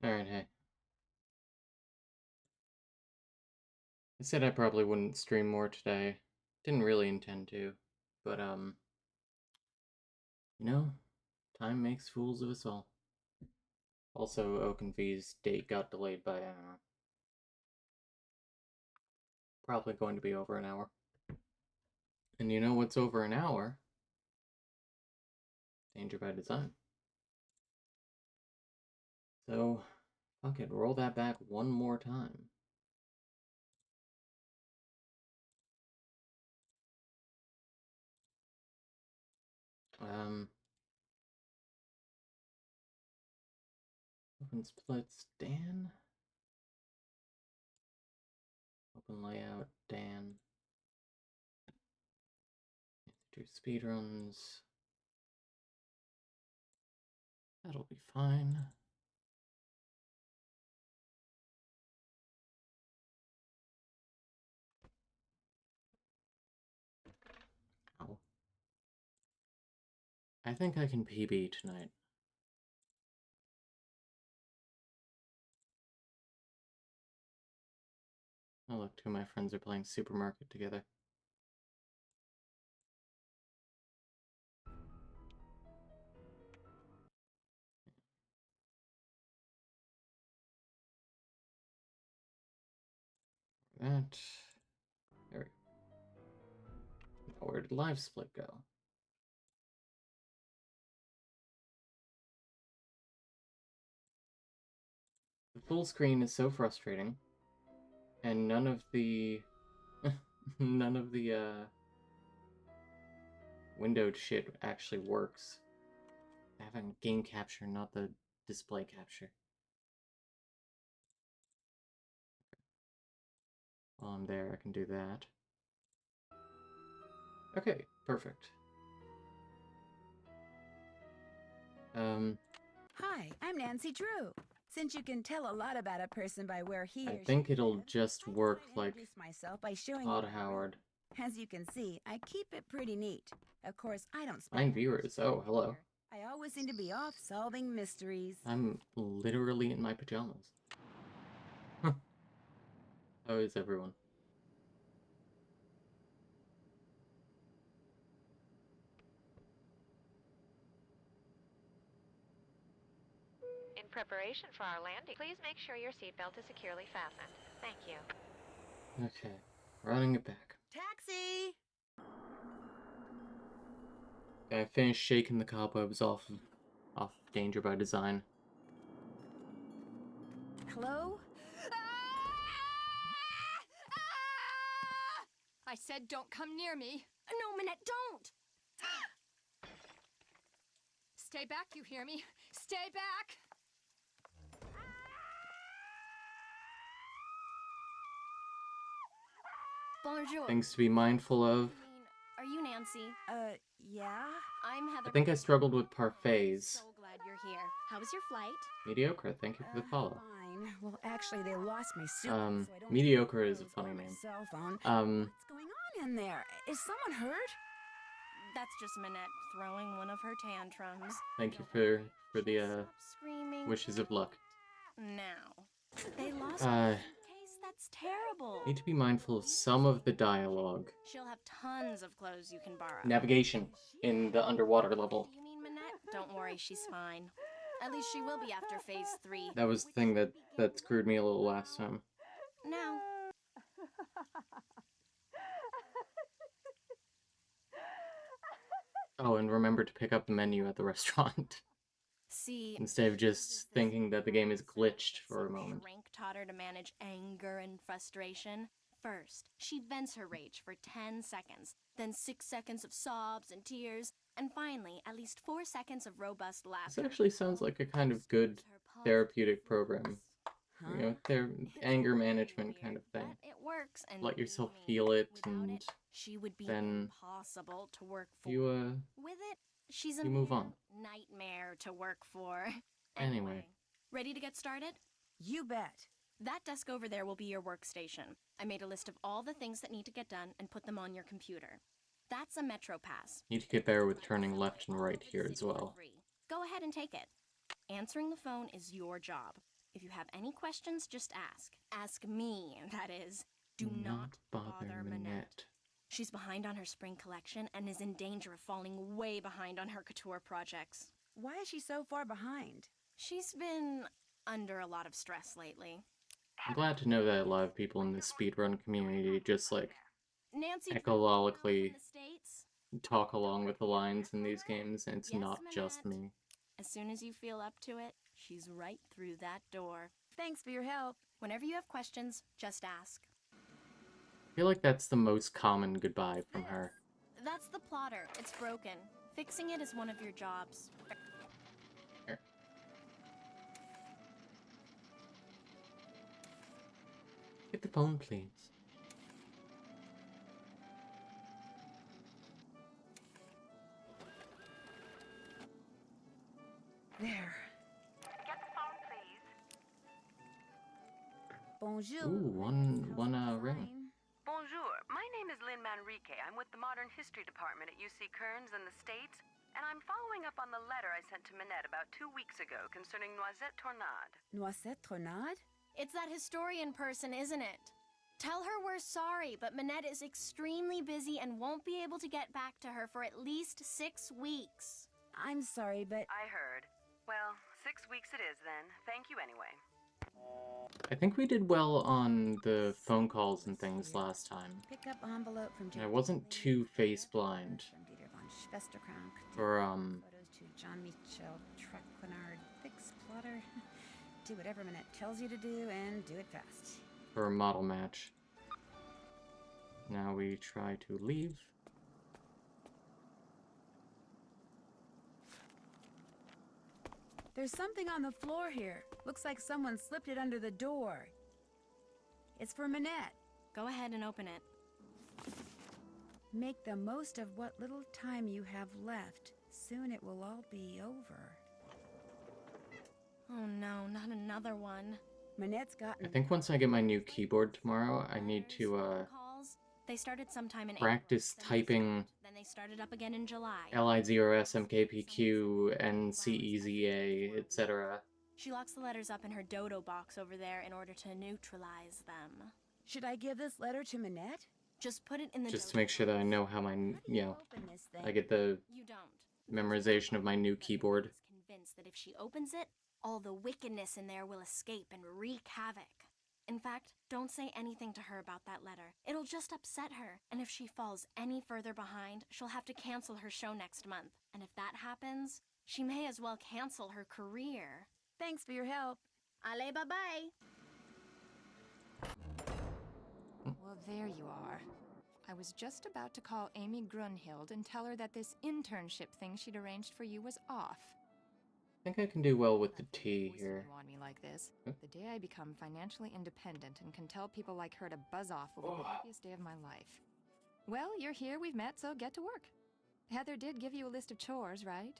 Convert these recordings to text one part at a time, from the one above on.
Alright, hey. I said I probably wouldn't stream more today. Didn't really intend to. But, you know, time makes fools of us all. Also, Oakenvy's date got delayed by, probably going to be over an hour. And you know what's over an hour? Danger by Design. So, fuck it, roll that back one more time. Open splits, Dan. Open layout, Dan. Do speedruns. That'll be fine. Ow. I think I can PB tonight. Oh look, two of my friends are playing Supermarket together. That. There we go. Now where did live split go? The full screen is so frustrating, and none of the windowed shit actually works. I have a game capture, not the display capture. While I'm there, I can do that. Okay, perfect. Hi, I'm Nancy Drew. Since you can tell a lot about a person by where he I or think she it'll lives, just I thought work I'd like introduce myself by showing Todd you my Howard. room. As you can see, I keep it pretty neat. Of course, I don't spend 9 much viewers. time Oh, hello. here. I always seem to be off solving mysteries. I'm literally in my pajamas. How is everyone? In preparation for our landing, please make sure your seatbelt is securely fastened. Thank you. Okay, running it back. Taxi! I finished shaking the cobwebs off Danger by Design. Hello? I said don't come near me. No, Minette, don't! Stay back, you hear me? Stay back! Bonjour. Things to be mindful of. Are you Nancy? Yeah? I'm Heather. I think I struggled with parfaits. So glad you're here. How was your flight? Mediocre, thank you for the follow. Fine. Well, actually, they lost my suitcase, so I don't mediocre have is a clothes funny or my name. Cell phone. What's going on in there? Is someone hurt? That's just Minette throwing one of her tantrums. Thank you for the Stop screaming. wishes of luck. Now. They lost her suitcase? That's terrible. Need to be mindful of some of the dialogue. She'll have tons of clothes you can borrow. Navigation in the underwater level. Do you mean Minette? Don't worry, she's fine. At least she will be after phase 3. That was the thing that screwed me a little last time. Now. Oh, and remember to pick up the menu at the restaurant. See, instead of just thinking that the game is glitched for a moment. Shrink taught her to manage anger and frustration. First, she vents her rage for 10 seconds, then 6 seconds of sobs and tears, and finally, at least 4 seconds of robust laughter. This actually sounds like a kind of good therapeutic program. You know, anger management kind of thing. It works, and let yourself feel it, and she would be then impossible to work for. With it, she's a move on. Nightmare to work for. Anyway, ready to get started? You bet. That desk over there will be your workstation. I made a list of all the things that need to get done and put them on your computer. That's a Metro Pass. Need to get better with turning left and right here as well. Go ahead and take it. Answering the phone is your job. If you have any questions, just ask. Ask me, that is. Do not bother Minette. She's behind on her spring collection and is in danger of falling way behind on her couture projects. Why is she so far behind? She's been under a lot of stress lately. I'm glad to know that a lot of people in the speedrun community just, like, Nancy ecologically from the States. talk along with the lines in these games, and it's Yes, not just Minette. me. As soon as you feel up to it, she's right through that door. Thanks for your help. Whenever you have questions, just ask. I feel like that's the most common goodbye from her. That's the plotter. It's broken. Fixing it is one of your jobs. Here. Get the phone, please. There. Get the phone, please. Bonjour. Ooh, one ring. Bonjour. My name is Lynn Manrique. I'm with the Modern History Department at UC Kearns in the States, and I'm following up on the letter I sent to Minette about 2 weeks ago concerning Noisette Tornade. Noisette Tornade? It's that historian person, isn't it? Tell her we're sorry, but Minette is extremely busy and won't be able to get back to her for at least 6 weeks. I'm sorry, but I heard. Well, 6 weeks it is then. Thank you anyway. I think we did well on the phone calls and things last time. pick up envelope from I wasn't too face blind. From Dieter von Schwesterkrank. For, Photos to John Michel Traquenard. Fix plotter. Do whatever Minette tells you to do and do it fast. for a model match. Now we try to leave. There's something on the floor here. Looks like someone slipped it under the door. It's for Minette. Go ahead and open it. Make the most of what little time you have left. Soon it will all be over. Oh no, not another one. Minette's gotten... I think once I get my new keyboard tomorrow, I need to Calls. They started sometime in practice April, typing then they started up again in July. LI0S, MKPQ, NCEZA, etc. She locks the letters up in her dodo box over there in order to neutralize them. Should I give this letter to Minette? Just put it in the Just to dodo make sure that I box. know how my, How do you know, open this thing? I get the You don't. memorization of my new keyboard. Is convinced that if she opens it, all the wickedness in there will escape and wreak havoc. In fact, don't say anything to her about that letter. It'll just upset her, and if she falls any further behind, she'll have to cancel her show next month. And if that happens, she may as well cancel her career. Thanks for your help. Allez, bye-bye! Well, there you are. I was just about to call Amy Grunhild and tell her that this internship thing she'd arranged for you was off. I think I can do well with the T Forcing here. you on me like this. Huh? The day I become financially independent and can tell people like her to buzz off will be the happiest day of my life. Well, you're here, we've met, so get to work. Heather did give you a list of chores, right?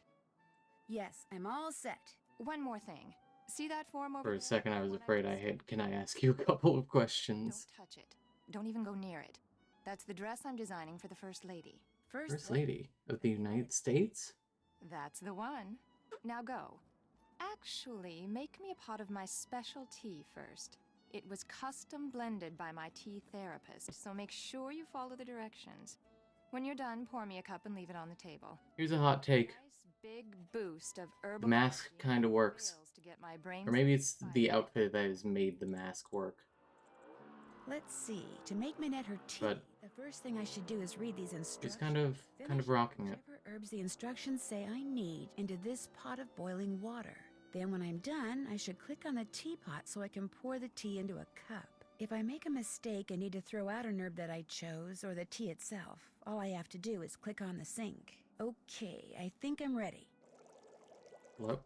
Yes, I'm all set. One more thing. See that form over For a there? second I was One afraid I just had, sent can I you? ask you a couple of questions? Don't touch it. Don't even go near it. That's the dress I'm designing for the First Lady. First Lady of the United States? That's the one. Now go. Actually, make me a pot of my special tea first. It was custom blended by my tea therapist, so make sure you follow the directions. When you're done, pour me a cup and leave it on the table. Here's a hot take. Nice big boost of herbal. The mask coffee kinda and works. oils to get my brain Or maybe it's fired. the outfit that has made the mask work. Let's see. To make Minette her tea, But the first thing I should do is read these instructions. She's kind of Finish rocking it. whichever herbs the instructions say I need into this pot of boiling water. Then when I'm done, I should click on the teapot so I can pour the tea into a cup. If I make a mistake and need to throw out an herb that I chose, or the tea itself, all I have to do is click on the sink. Okay, I think I'm ready. Hello?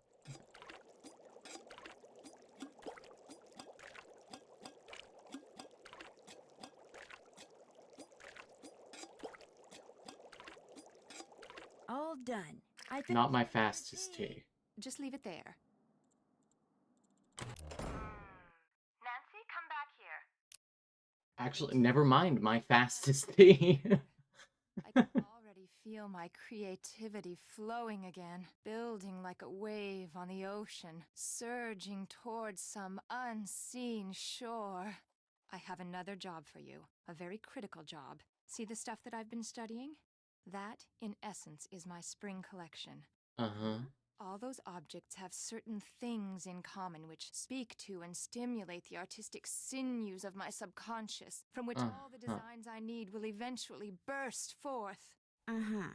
All done. I finished Not my making the fastest tea. Just leave it there. Nancy, come back here. Actually, never mind my fastest tea. I can already feel my creativity flowing again, building like a wave on the ocean, surging towards some unseen shore. I have another job for you, a very critical job. See the stuff that I've been studying? That, in essence, is my spring collection. Uh-huh. All those objects have certain things in common which speak to and stimulate the artistic sinews of my subconscious, from which all the designs I need will eventually burst forth. Uh-huh.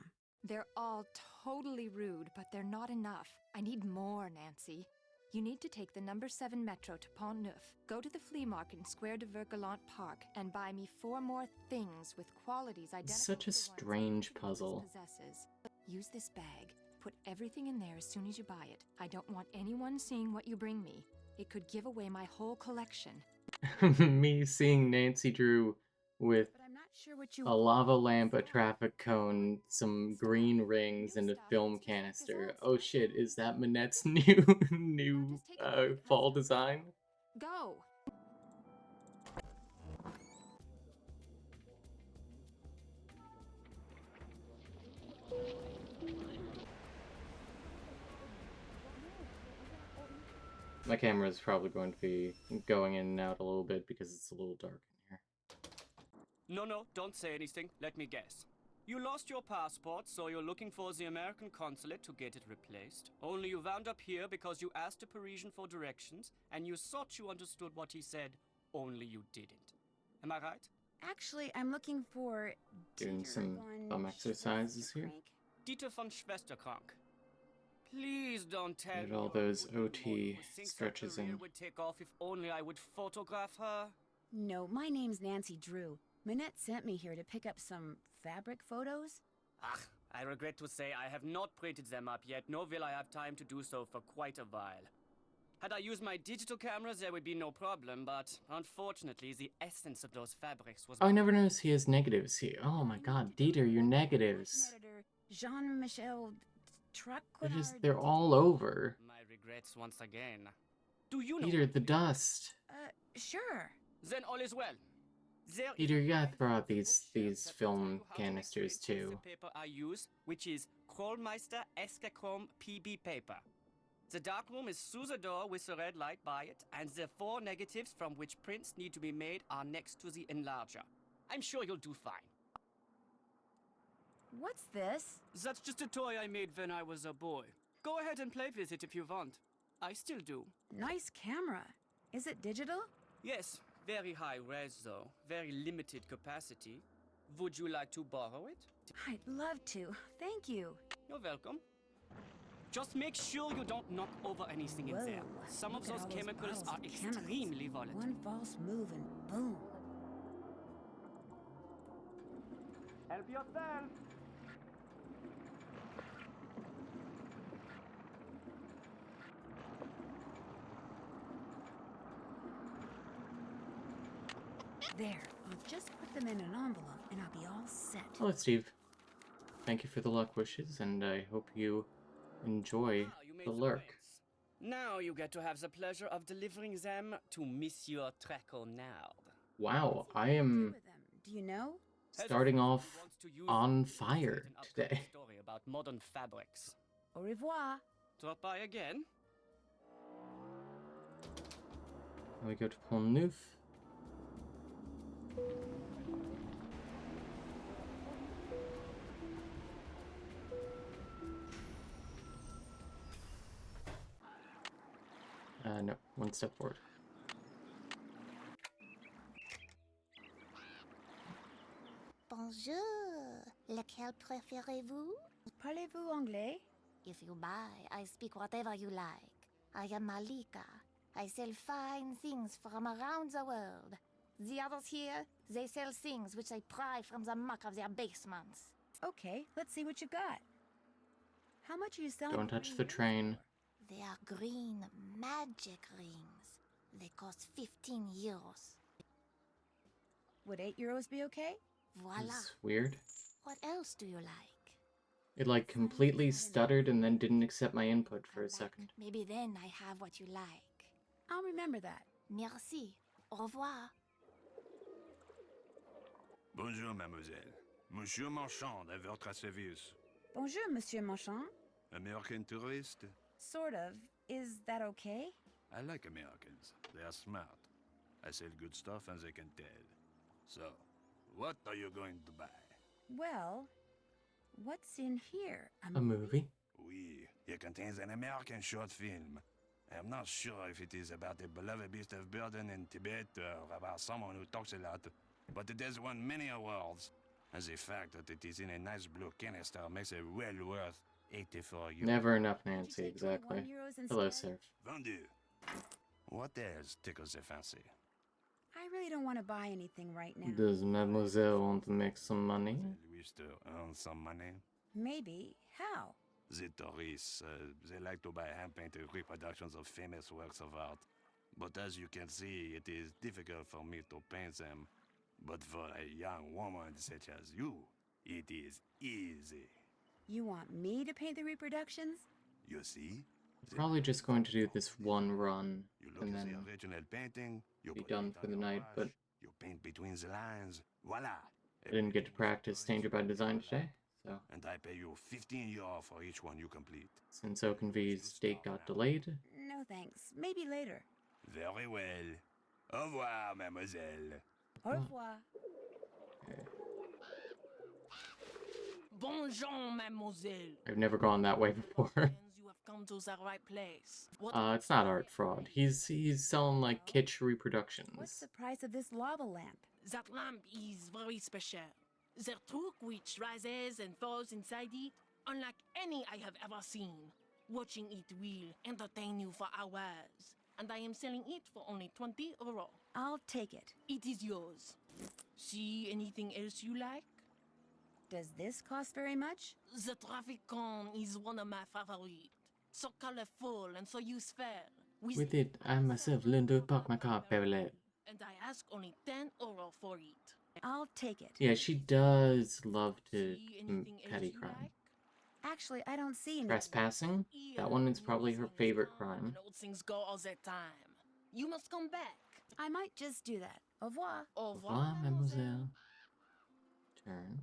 They're all totally rude, but they're not enough. I need more, Nancy. You need to take the number 7 metro to Pont Neuf, go to the flea market in Square de Vergalant Park, and buy me 4 more things with qualities identical Such a to the ones strange everyone puzzle. else possesses. Use this bag. Put everything in there as soon as you buy it. I don't want anyone seeing what you bring me. It could give away my whole collection. Me seeing Nancy Drew with But I'm not sure what you a lava lamp, a traffic cone, some green rings, and a film canister. Oh shit, is that Manette's new fall design? Go! My camera is probably going to be going in and out a little bit because it's a little dark in here. No, don't say anything. Let me guess. You lost your passport, so you're looking for the American consulate to get it replaced. Only you wound up here because you asked a Parisian for directions, and you thought you understood what he said, only you didn't. Am I right? Actually, I'm looking for... Doing Dieter some von bum exercises here. Schwesterkrank. Dieter von Schwesterkrank. Please don't tell Get me all you're a those good model OT who thinks her stretches career in. would take off if only I would photograph her. No, my name's Nancy Drew. Manette sent me here to pick up some fabric photos. Ah, I regret to say I have not printed them up yet, nor will I have time to do so for quite a while. Had I used my digital cameras, there would be no problem, but unfortunately, the essence of those fabrics was... Oh, I never noticed he has negatives here. Oh my god, Dieter, your negatives. Editor Jean-Michel Traquenard. They're all over. My regrets once again. Do you know... Dieter, the dust. Sure. Then all is well. There is Peter, a you gotta white throw out plastic these bookshelf that will film tell you how to make canisters prints with too. the paper I use, which is Krollmeister Escachrome PB paper. The darkroom is through the door with the red light by it, and the 4 negatives from which prints need to be made are next to the enlarger. I'm sure you'll do fine. What's this? That's just a toy I made when I was a boy. Go ahead and play with it if you want. I still do. Nice camera. Is it digital? Yes, very high res though, very limited capacity. Would you like to borrow it? I'd love to. Thank you. You're welcome. Just make sure you don't knock over anything in there. Some of Look at those all chemicals bottles are of chemicals. extremely volatile. One false move and boom. Help yourself! There. I'll just put them in an envelope and I'll be all set. Hello, Steve. Thank you for the luck wishes, and I hope you enjoy You made the some lurk. friends. Now you get to have the pleasure of delivering them to Monsieur Traquenard. Wow, I Do am with them? Do you know? starting off He wants to use on them to fire illustrate an upcoming today. Story about modern fabrics. Au revoir. Drop by again. Now we go to Pont Neuf. No, one step forward. Bonjour. Lequel préférez-vous? Parlez-vous anglais? If you buy, I speak whatever you like. I am Malika. I sell fine things from around the world. The others here, they sell things which they pry from the muck of their basements. Okay, let's see what you got. How much are you selling? Don't touch the train. They are green magic rings. They cost 15 euros. Would 8 euros be okay? Voila. It's weird. What else do you like? It like completely stuttered and then didn't accept my input for a Come back. second. Maybe then I have what you like. I'll remember that. Merci. Au revoir. Bonjour, mademoiselle. Monsieur Marchand à votre service. Bonjour, Monsieur Marchand. American tourist? Sort of. Is that okay? I like Americans. They are smart. I sell good stuff and they can tell. So, what are you going to buy? Well, what's in here? A movie? Oui, it contains an American short film. I'm not sure if it is about a beloved beast of burden in Tibet or about someone who talks a lot, but it has won many awards. And the fact that it is in a nice blue canister makes it well worth 84 euros. Never enough, Nancy, Would you take exactly. 21 euros Hello, instead? sir. Vendu. What else tickles your fancy? I really don't want to buy anything right now. Does Mademoiselle want to make some money? They wish to earn some money. Maybe. How? The tourists, they like to buy hand-painted reproductions of famous works of art. But as you can see, it is difficult for me to paint them. But for a young woman such as you, it is easy. You want me to paint the reproductions? You see? Probably just going to do this one run You look and at then the original painting, you be put done it for on the your night, brush, but you paint between the lines, voila! I didn't get to practice Danger by Design today, so And I pay you 15 euros for each one you complete. since Oakenvy's date got delayed, No thanks. Maybe later. Very well. Au revoir, mademoiselle. Au revoir. Bonjour, mademoiselle. I've never gone that way before. You have come to the right place. What It's not art fraud. He's selling like kitsch reproductions. What's the price of this lava lamp? that lamp is very special. The truck which rises and falls inside it, unlike any I have ever seen. Watching it will entertain you for hours. And I am selling it for only 20 euros. I'll take it. It is yours. See anything else you like? Does this cost very much? The traffic cone is one of my favorites. So colorful and so useful. With it, I myself learned to park my car parallel. And I ask only 10 euro for it. I'll take it. Yeah, she does love to See anything else petty you crime. like? Actually, I don't see any. Trespassing? That one is probably her favorite crime. And old things go all the time. You must come back. I might just do that. Au revoir. Au Au revoir, mademoiselle. Turn.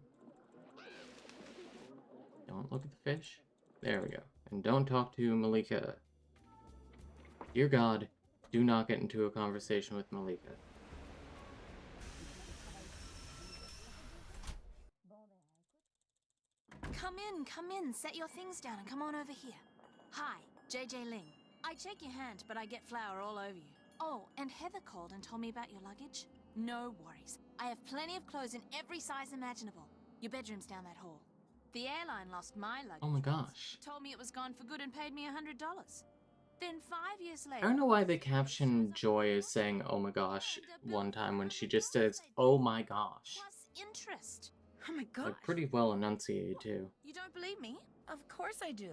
Don't look at the fish. There we go. And don't talk to Malika. Dear God, do not get into a conversation with Malika. Come in, set your things down and come on over here. Hi, JJ Ling. I shake your hand, but I get flour all over you. Oh, and Heather called and told me about your luggage. No worries. I have plenty of clothes in every size imaginable. Your bedroom's down that hall. The airline lost my luggage. Oh my once, gosh. told me it was gone for good and paid me $100. Then 5 years I later... don't know why they caption Joy as saying, oh my gosh, one time when she just says, oh my gosh. Plus interest. Oh my god. Like, pretty well enunciated, too. You don't believe me? Of course I do.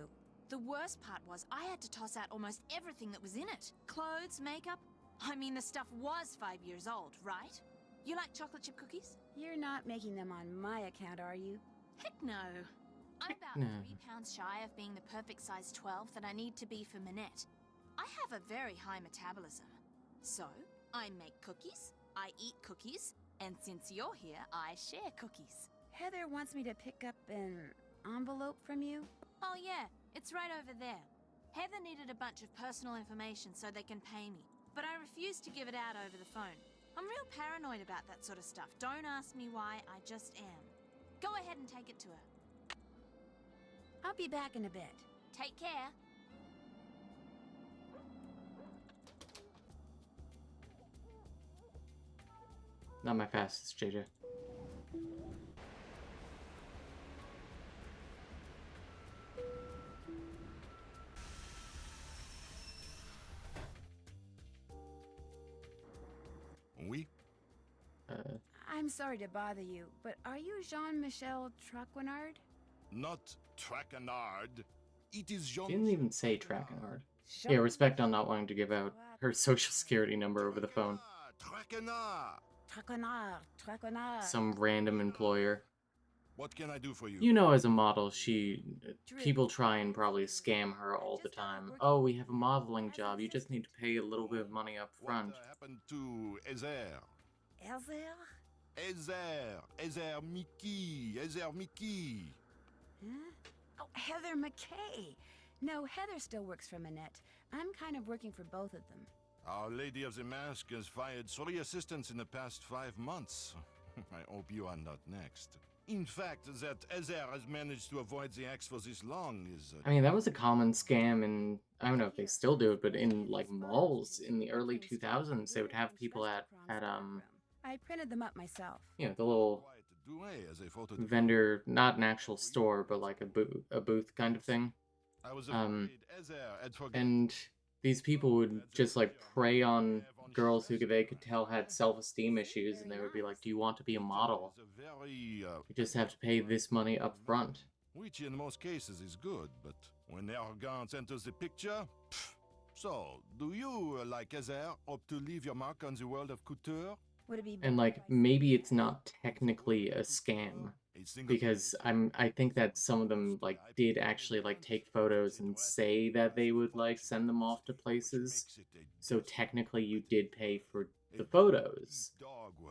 The worst part was I had to toss out almost everything that was in it. Clothes, makeup. I mean, the stuff was 5 years old, right? You like chocolate chip cookies? You're not making them on my account, are you? Heck no. I'm about no. 3 pounds shy of being the perfect size 12 that I need to be for Minette. I have a very high metabolism. So, I make cookies, I eat cookies, and since you're here, I share cookies. Heather wants me to pick up an envelope from you. Oh yeah, it's right over there. Heather needed a bunch of personal information so they can pay me, but I refused to give it out over the phone. I'm real paranoid about that sort of stuff. Don't ask me why, I just am. Go ahead and take it to her. I'll be back in a bit. Take care. Not my fastest, JJ. Oui? I'm sorry to bother you, but are you Jean-Michel Traquenard? Not Traquenard. It is Jean. She didn't even say Traquenard. Yeah, respect on not wanting to give out her social security number over the phone. Traquenard. Traquenard. Some random employer. What can I do for you? You know, as a model, people try and probably scam her all the time. Oh, we have a modeling job. You just need to pay a little bit of money up front. What happened to Ezer? Elzer? Heather Mickey. Huh? Oh, Heather McKay. No, Heather still works for Minette. I'm kind of working for both of them. Our Lady of the Mask has fired 3 assistants in the past 5 months. I hope you are not next. In fact, that Heather has managed to avoid the axe for this long is... I mean, that was a common scam, and I don't know if they still do it, but in like malls in the early 2000s, they would have people at I printed them up myself. you know, the little vendor, not an actual store, but like a booth kind of thing. And these people would just like prey on girls who they could tell had self-esteem issues, and they would be like, "Do you want to be a model? You just have to pay this money up front." Which in most cases is good, but when arrogance enters the picture... So, do you, like Heather, hope to leave your mark on the world of couture? Would it be And like, maybe it's not technically a scam, because I think that some of them like did actually like take photos and say that they would like send them off to places. So technically you did pay for the photos.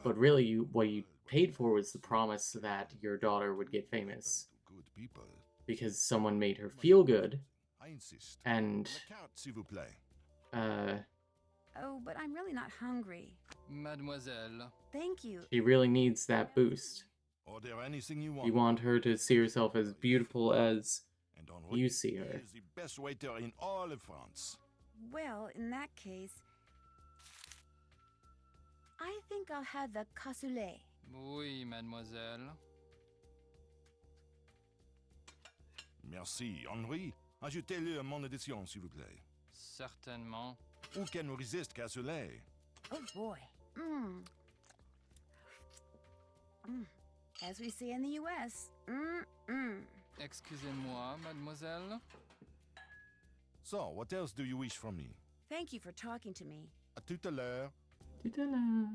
But really what you paid for was the promise that your daughter would get famous. Because someone made her feel good. And oh, but I'm really not hungry. Mademoiselle. Thank you. she really needs that boost. Order anything you want. You want her to see herself as beautiful as you see her. He is the best waiter in all of France. Well, in that case, I think I'll have the cassoulet. Oui, mademoiselle. Merci. Henri, ajoutez-le à mon édition, s'il vous plaît. Certainement. Who can resist cassoulet? Oh boy. Mmm. As we say in the U.S. Excusez-moi, mademoiselle. So, what else do you wish from me? Thank you for talking to me. À tout à l'heure. Tout à l'heure.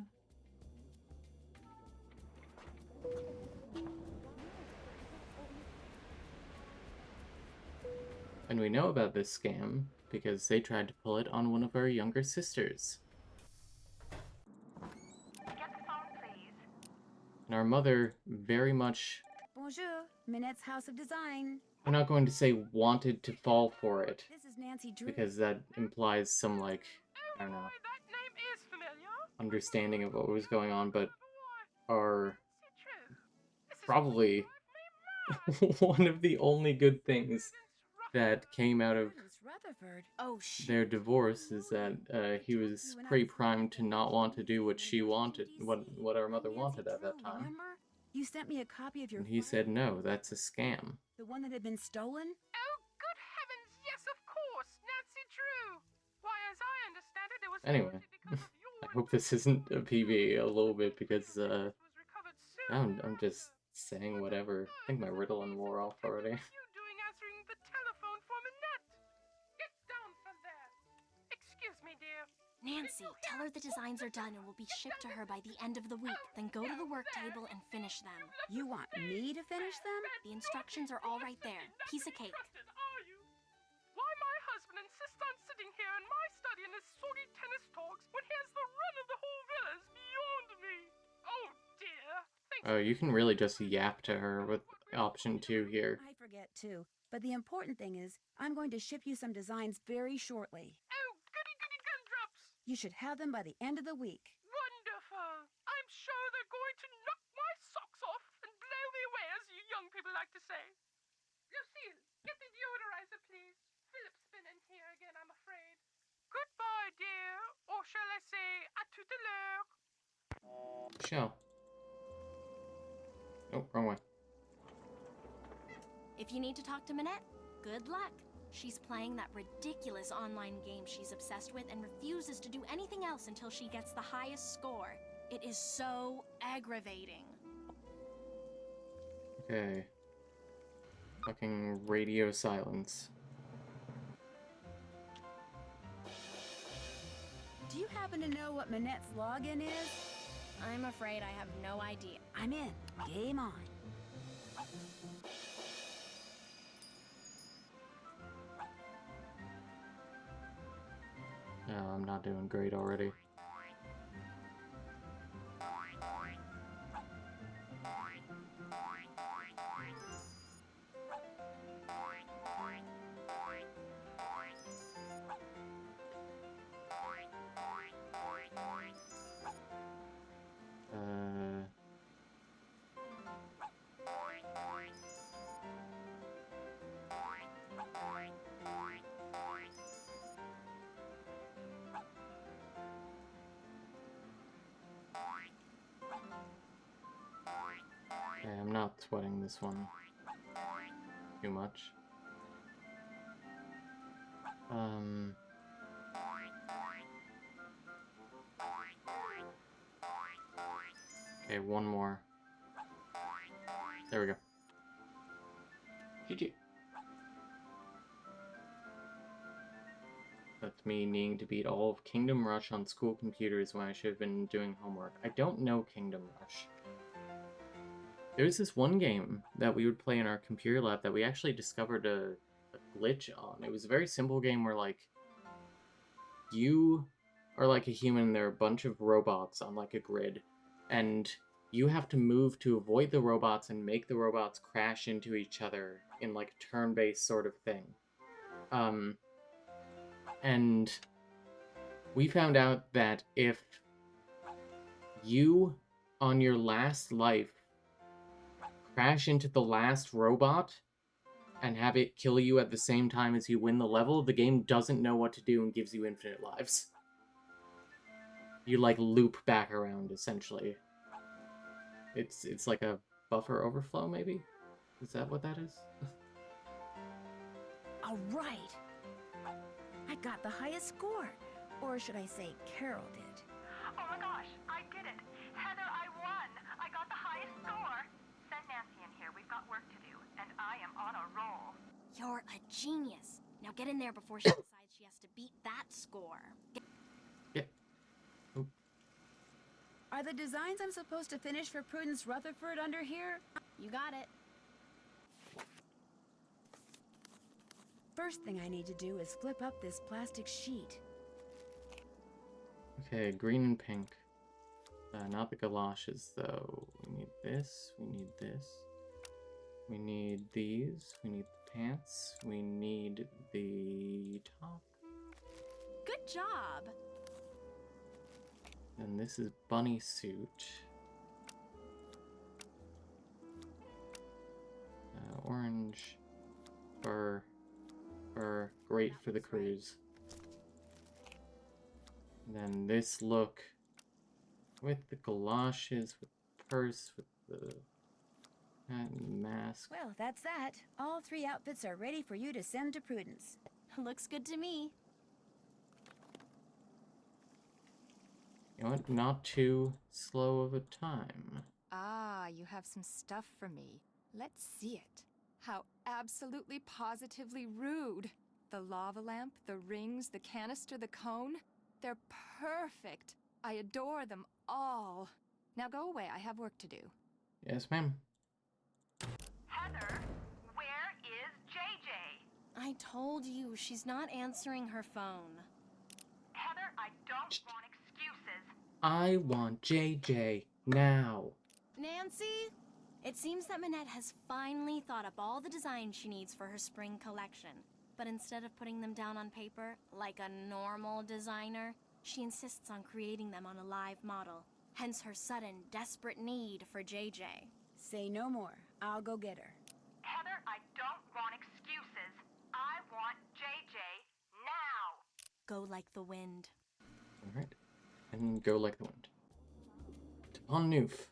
And we know about this scam because they tried to pull it on one of our younger sisters. Get the phone, please. And our mother very much, Bonjour, Minette's House of Design. I'm not going to say wanted to fall for it, This is Nancy Drew. because that implies some, like, I don't know, understanding of what was going on, but are probably one of the only good things that came out of Oh, shit. their divorce is that he was pretty primed to not want to do what she wanted, what our mother wanted at that time. Remember? You sent me a copy of your And he file? said, no, that's a scam. The one that had been stolen? Oh, good heavens, yes, of course, Nancy Drew. Why, as I understand it, it was Anyway, I hope this isn't a PV a little bit because I'm just saying whatever. I think my Ritalin wore off already. you doing answering the telephone for Minette? Get down from there. Excuse me, dear. Nancy, tell her the designs are done and will be shipped to her by the end of the week. Then go to the work table and finish them. You want me to finish them? The instructions are all right there. Piece of cake. Are you? Why my husband insists on sitting here in my study in his soggy tennis talks when he has the run of the whole villa is beyond me. Oh dear. Oh, you can really just yap to her with option 2 here. I forget too. But the important thing is, I'm going to ship you some designs very shortly. Oh, goody goody gumdrops. You should have them by the end of the week. Wonderful. I'm sure they're going to knock my socks off and blow me away, as you young people like to say. Lucille, get the deodorizer, please. Philip's been in here again, I'm afraid. Goodbye, dear. Or shall I say, à tout à l'heure. Shell. Oh, wrong way. If you need to talk to Minette, good luck. She's playing that ridiculous online game she's obsessed with and refuses to do anything else until she gets the highest score. It is so aggravating. Okay. Fucking radio silence. Do you happen to know what Minette's login is? I'm afraid I have no idea. I'm in. Game on. Oh, I'm not doing great already. not sweating this one too much. Okay, one more. There we go. GG. That's me needing to beat all of Kingdom Rush on school computers when I should have been doing homework. I don't know Kingdom Rush. There's this one game that we would play in our computer lab that we actually discovered a glitch on. It was a very simple game where, like, you are like a human and there are a bunch of robots on, like, a grid. And you have to move to avoid the robots and make the robots crash into each other in, like, a turn-based sort of thing. And we found out that if you, on your last life, crash into the last robot and have it kill you at the same time as you win the level, the game doesn't know what to do and gives you infinite lives. You, like, loop back around, essentially. It's like a buffer overflow, maybe? Is that what that is? All right. I got the highest score. Or should I say Carol did. Oh my gosh, I did it! Heather, I won! I got the highest score! Send Nancy in here, we've got work to do, and I am on a roll. You're a genius. Now get in there before she decides she has to beat that score. Yeah. Oop. Are the designs I'm supposed to finish for Prudence Rutherford under here? You got it. First thing I need to do is flip up this plastic sheet. Okay, green and pink. Not the galoshes, though. We need this, we need this. We need these, we need the pants, we need the top. Good job. And this is bunny suit. Orange. Fur. Great for the cruise. And then this look with the galoshes, with the purse, with the hat and mask. Well, that's that. All 3 outfits are ready for you to send to Prudence. Looks good to me. You know what? Not too slow of a time. Ah, you have some stuff for me. Let's see it. How absolutely positively rude. The lava lamp, the rings, the canister, the cone. They're perfect. I adore them all. Now go away, I have work to do. Yes, ma'am. Heather, where is JJ? I told you, she's not answering her phone. Heather, I don't want excuses. I want JJ now. Nancy? It seems that Minette has finally thought up all the designs she needs for her spring collection. But instead of putting them down on paper, like a normal designer, she insists on creating them on a live model. Hence her sudden, desperate need for JJ. Say no more. I'll go get her. Heather, I don't want excuses. I want JJ now. Go like the wind. Alright. And go like the wind. On Noof.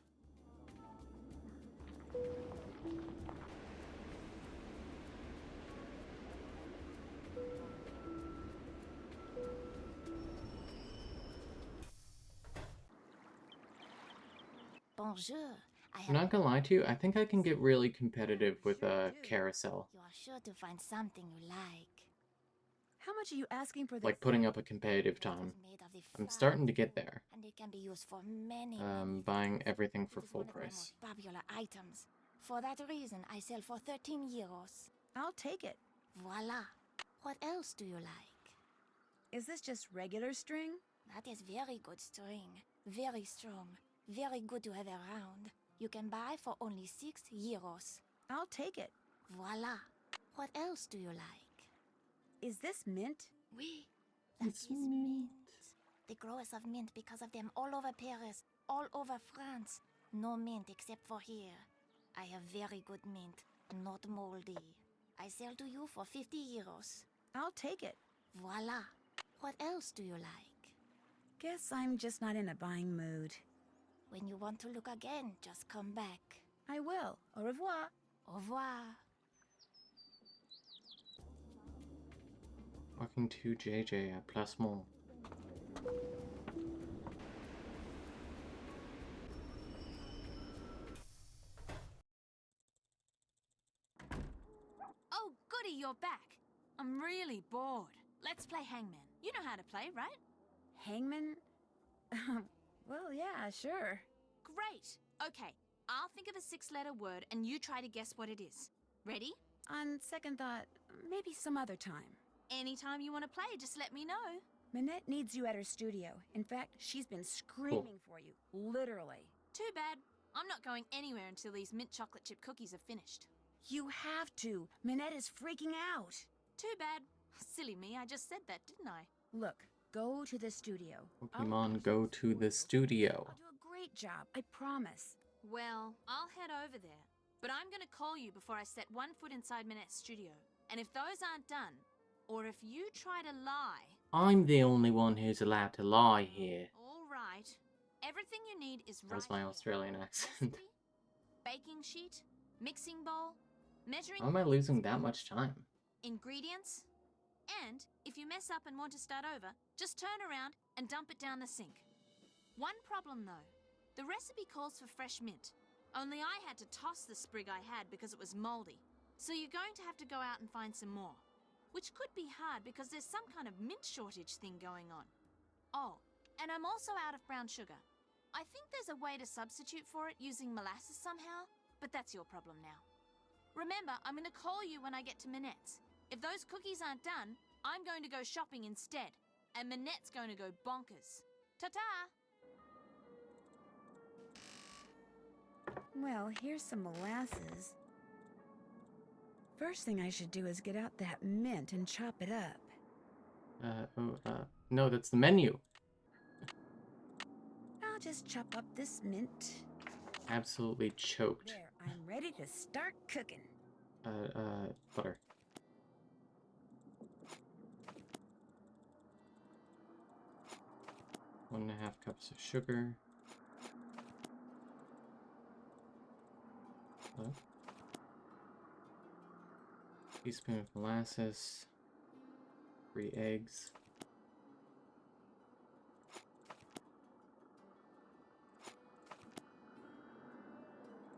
Bonjour. I'm not gonna lie to you, I think I can get really competitive with a carousel. You are sure to find something you like. How much are you asking for this? Like putting up a competitive time. Made of the I'm starting to get there. and it can be used for many. Buying everything for It is full one of my price. most popular items. For that reason, I sell for 13 euros. I'll take it. Voila. What else do you like? Is this just regular string? That is very good string. Very strong. Very good to have around. You can buy for only 6 euros. I'll take it. Voila. What else do you like? Is this mint? Oui. That is mint. They grow us of mint because of them all over Paris, all over France. No mint except for here. I have very good mint, not moldy. I sell to you for 50 euros. I'll take it. Voila. What else do you like? Guess I'm just not in a buying mood. When you want to look again, just come back. I will. Au revoir. Au revoir. Walking to JJ at Placement. Oh, goody, you're back. I'm really bored. Let's play Hangman. You know how to play, right? Hangman? Well, yeah, sure. Great. Okay, I'll think of a 6-letter word and you try to guess what it is. Ready? On second thought, maybe some other time. Anytime you want to play, just let me know. Minette needs you at her studio. In fact, she's been screaming for you. Literally. Too bad. I'm not going anywhere until these mint chocolate chip cookies are finished. You have to. Minette is freaking out. Too bad. Silly me, I just said that, didn't I? Look, go to the studio. Pokemon go to the studio. I'll do a great job, I promise. Well, I'll head over there. But I'm gonna call you before I set one foot inside Minette's studio. And if those aren't done, or if you try to lie... I'm the only one who's allowed to lie here. All right. Everything you need is right That's my here. Australian accent. Recipe, baking sheet, mixing bowl, measuring... How am I losing that much time? Ingredients. And if you mess up and want to start over, just turn around and dump it down the sink. One problem though. The recipe calls for fresh mint. Only I had to toss the sprig I had because it was moldy. So you're going to have to go out and find some more. Which could be hard because there's some kind of mint shortage thing going on. Oh, and I'm also out of brown sugar. I think there's a way to substitute for it using molasses somehow, but that's your problem now. Remember, I'm going to call you when I get to Minette's. If those cookies aren't done, I'm going to go shopping instead. And Minette's going to go bonkers. Ta-ta! Well, here's some molasses. First thing I should do is get out that mint and chop it up. No, that's the menu. I'll just chop up this mint. Absolutely choked. There, I'm ready to start cooking. Butter. One and a half cups of sugar. Hello? Teaspoon of molasses. 3 eggs.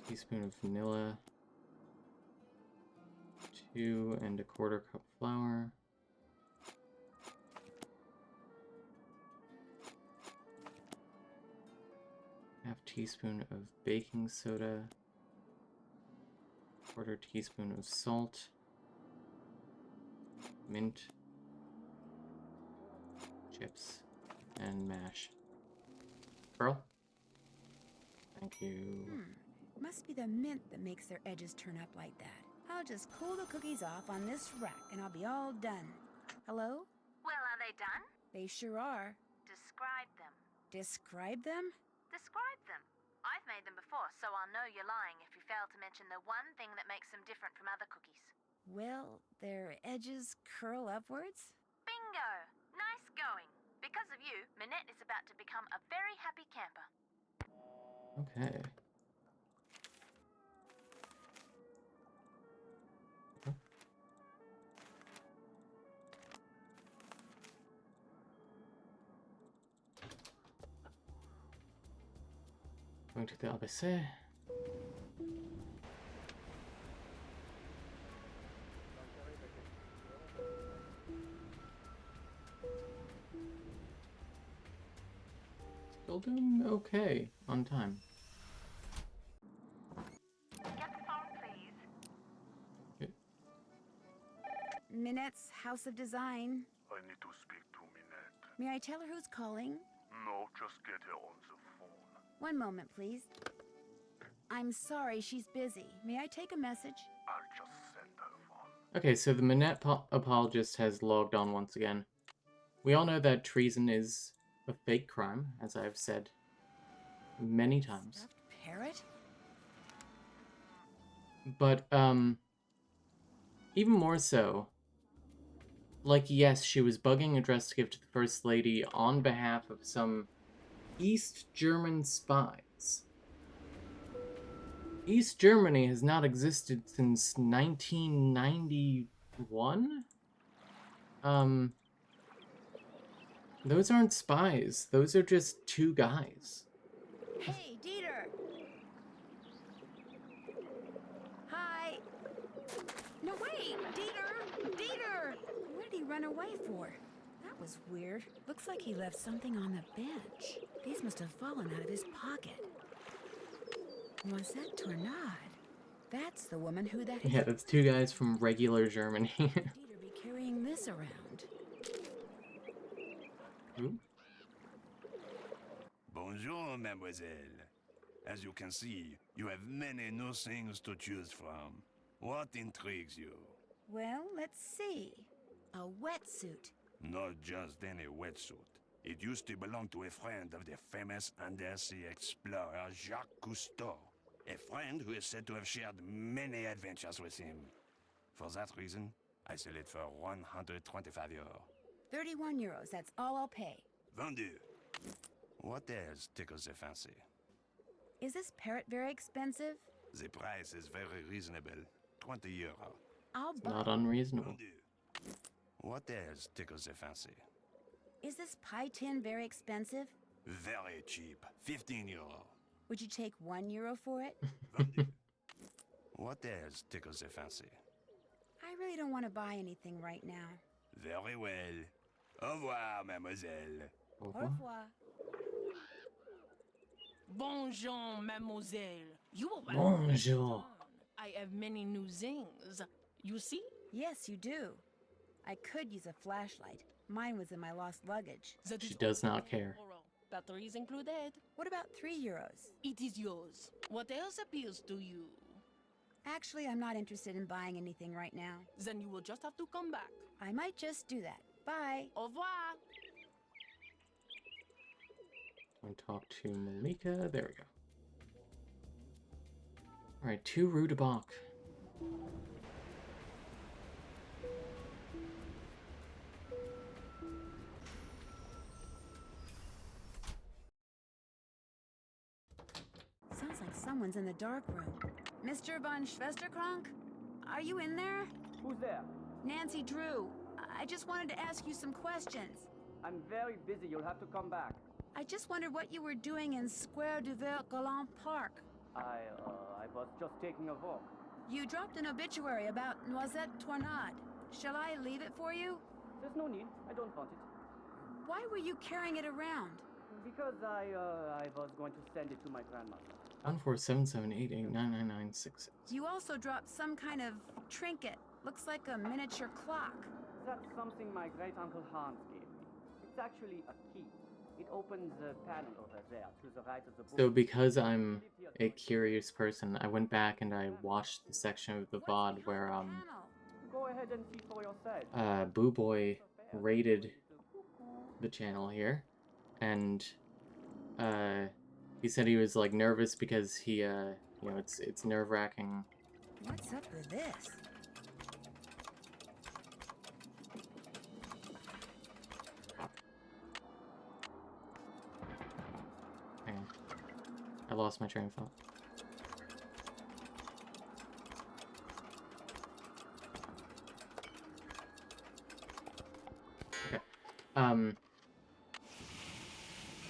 Teaspoon of vanilla. 2 1/4 cup flour. Half teaspoon of baking soda. 1/4 teaspoon of salt. Mint. Chips. And mash. Pearl? Thank you. Must be the mint that makes their edges turn up like that. I'll just cool the cookies off on this rack and I'll be all done. Hello? Well, are they done? They sure are. Describe them. Describe them? Describe them. I've made them before, so I'll know you're lying if you fail to mention the one thing that makes them different from other cookies. Well, their edges curl upwards? Bingo! Nice going. Because of you, Minette is about to become a very happy camper. Okay. Going to the ABC. Still doing okay on time. Get the phone, please. Okay. Minette's House of Design. I need to speak to Minette. May I tell her who's calling? No, just get her on the phone. One moment, please. I'm sorry, she's busy. May I take a message? I'll just send her one. Okay, so the Minette apologist has logged on once again. We all know that treason is a fake crime, as I've said many times. Stuffed parrot? But, even more so, like, yes, she was bugging a dress to give to the First Lady on behalf of some East German spies. East Germany has not existed since 1991? Those aren't spies. Those are just two guys. Hey, Dieter! Hi! No, wait! Dieter! Dieter! Where did he run away for? That was weird. Looks like he left something on the bench. These must have fallen out of his pocket. Was that Tornade? That's the woman who that is. Yeah, that's two guys from regular Germany. Dieter be carrying this around. Ooh. Bonjour, mademoiselle. As you can see, you have many new things to choose from. What intrigues you? Well, let's see. A wetsuit. Not just any wetsuit. It used to belong to a friend of the famous undersea explorer Jacques Cousteau. A friend who is said to have shared many adventures with him. For that reason, I sell it for 125 euros. 31 euros, that's all I'll pay. Vendu. What else tickles the fancy? Is this parrot very expensive? The price is very reasonable. 20 euros. I'll It's buy. not unreasonable. Vendu. What else tickles the fancy? Is this pie tin very expensive? Very cheap. 15 euros. Would you take 1 euro for it? Vendu. What else tickles the fancy? I really don't want to buy anything right now. Very well. Au revoir, mademoiselle. Au revoir. Bonjour, mademoiselle. You are welcome. Bonjour. I have many new things. You see? Yes, you do. I could use a flashlight. Mine was in my lost luggage. That She is does all not care. euro. Batteries included. What about 3 euros? It is yours. What else appeals to you? Actually, I'm not interested in buying anything right now. Then you will just have to come back. I might just do that. Bye. Au revoir. I'll talk to Malika. There we go. Alright, 2 Rue de Bac. Sounds like someone's in the dark room. Mr. von Schwesterkrank? Are you in there? Who's there? Nancy Drew. I just wanted to ask you some questions. I'm very busy. You'll have to come back. I just wondered what you were doing in Square du Vert Galant Park. I was just taking a walk. You dropped an obituary about Noisette Tornade. Shall I leave it for you? There's no need. I don't want it. Why were you carrying it around? Because I was going to send it to my grandmother. 14778899966. You also dropped some kind of trinket. Looks like a miniature clock. That's something my great-uncle Hans gave me. It's actually a key. It opens a panel over there to the right of the book. So because I'm a curious person, I went back and I watched the section of the VOD where Go ahead and see for yourself. Boo Boy raided the channel here, and he said he was like nervous because he you know, it's nerve-wracking. What's up with this? Hang on. I lost my train of thought. Okay.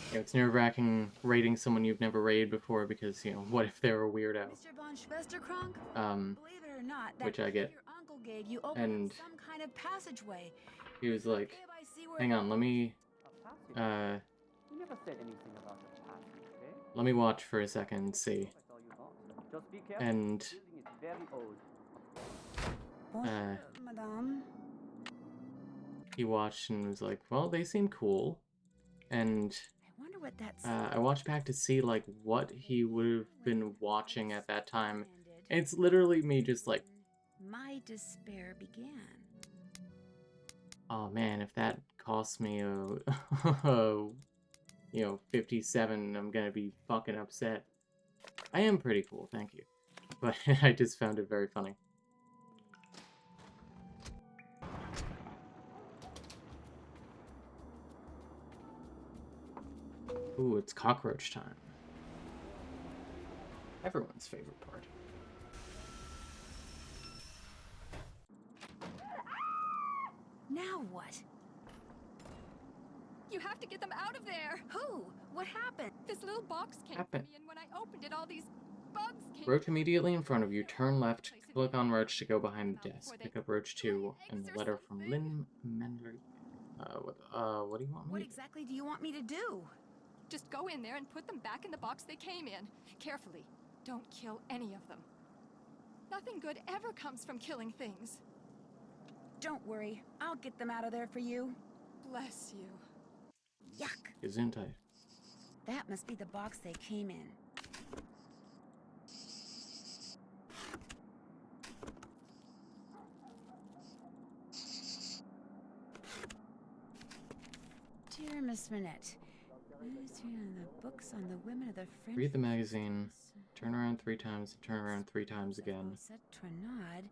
You know, it's nerve-wracking raiding someone you've never raided before because, you know, what if they're a weirdo? Mr. von Schwesterkrank? Believe it or not, that Which I key get. your uncle gave you opened And some kind of passageway. he was like, Okay, if I see where hang it on, let me, You never said anything about the past, okay? let me watch for a second and see. That's all you want. Just be careful. And, The building is very old. Bonjour, madame. he watched and was like, well, they seem cool. And I wonder what that's. I watched back to see like what he would have been watching at that time. And it's literally me just like, My despair began. oh man, if that costs me a, you know, 57, I'm gonna be fucking upset. I am pretty cool, thank you. But I just found it very funny. Ooh, it's cockroach time. Everyone's favorite part. Now what? You have to get them out of there! Who? What happened? This little box came for Happened. me, and when I opened it, all these bugs came. Roach immediately in front of you. Turn left. Click on Roach to go behind the desk. Pick up Roach 2 and the letter from Lynn Mendler. What do you want me What to do? exactly do you want me to do? Just go in there and put them back in the box they came in. Carefully. Don't kill any of them. Nothing good ever comes from killing things. Don't worry. I'll get them out of there for you. Bless you. Yuck. Gesundheit. That must be the box they came in. Dear Miss Minette, the books on the women of the French... Read the magazine. Turn around 3 times. Turn around 3 times again. Trinade,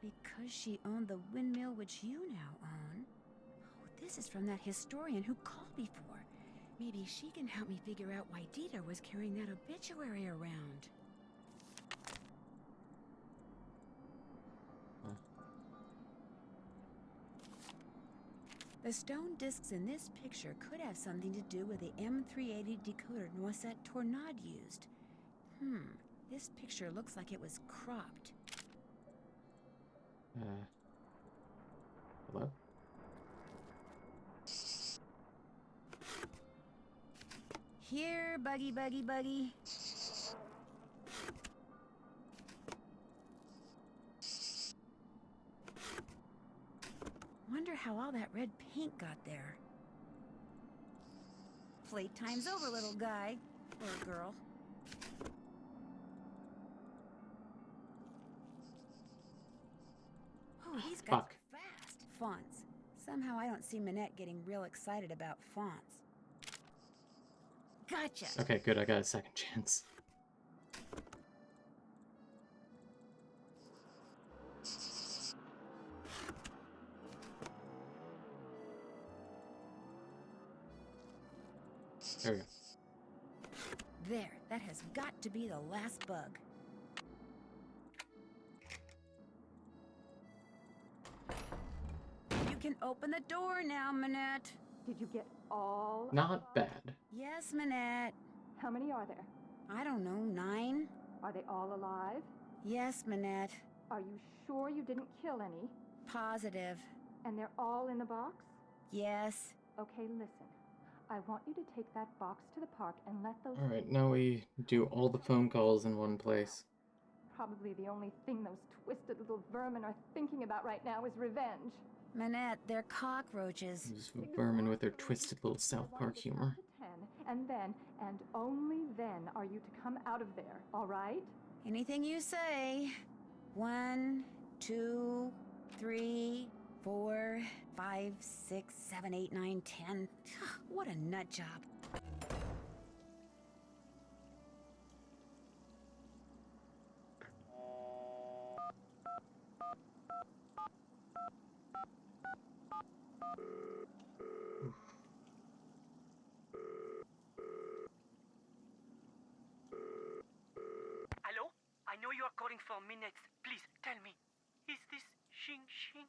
because she owned the windmill which you now own. Oh, this is from that historian who called before. Maybe she can help me figure out why Dieter was carrying that obituary around. The stone discs in this picture could have something to do with the M380 decoder Noisette Tornade used. This picture looks like it was cropped. Hello? Here, Buggy, Buggy, Buggy. Wonder how all that red paint got there. Playtime's over, little guy. Or girl. Oh, these guys are fast. Fonts. Somehow I don't see Minette getting real excited about fonts. Gotcha! Okay, good. I got a second chance. There we go. There, that has got to be the last bug. You can open the door now, Minette. Did you get all? Not bad. Yes, Minette. How many are there? I don't know, 9? Are they all alive? Yes, Minette. Are you sure you didn't kill any? Positive. And they're all in the box? Yes. Okay, listen. I want you to take that box to the park and let those... Alright, now we do all the phone calls in one place. Probably the only thing those twisted little vermin are thinking about right now is revenge. Minette, they're cockroaches. These vermin with their twisted little South Park humor. 10, and then, and only then, are you to come out of there, all right? Anything you say. 1, 2, 3, 4, 5, 6, 7, 8, 9, 10. What a nut job. Hello? I know you are calling for minutes. Please, tell me. Is this Xing Xing?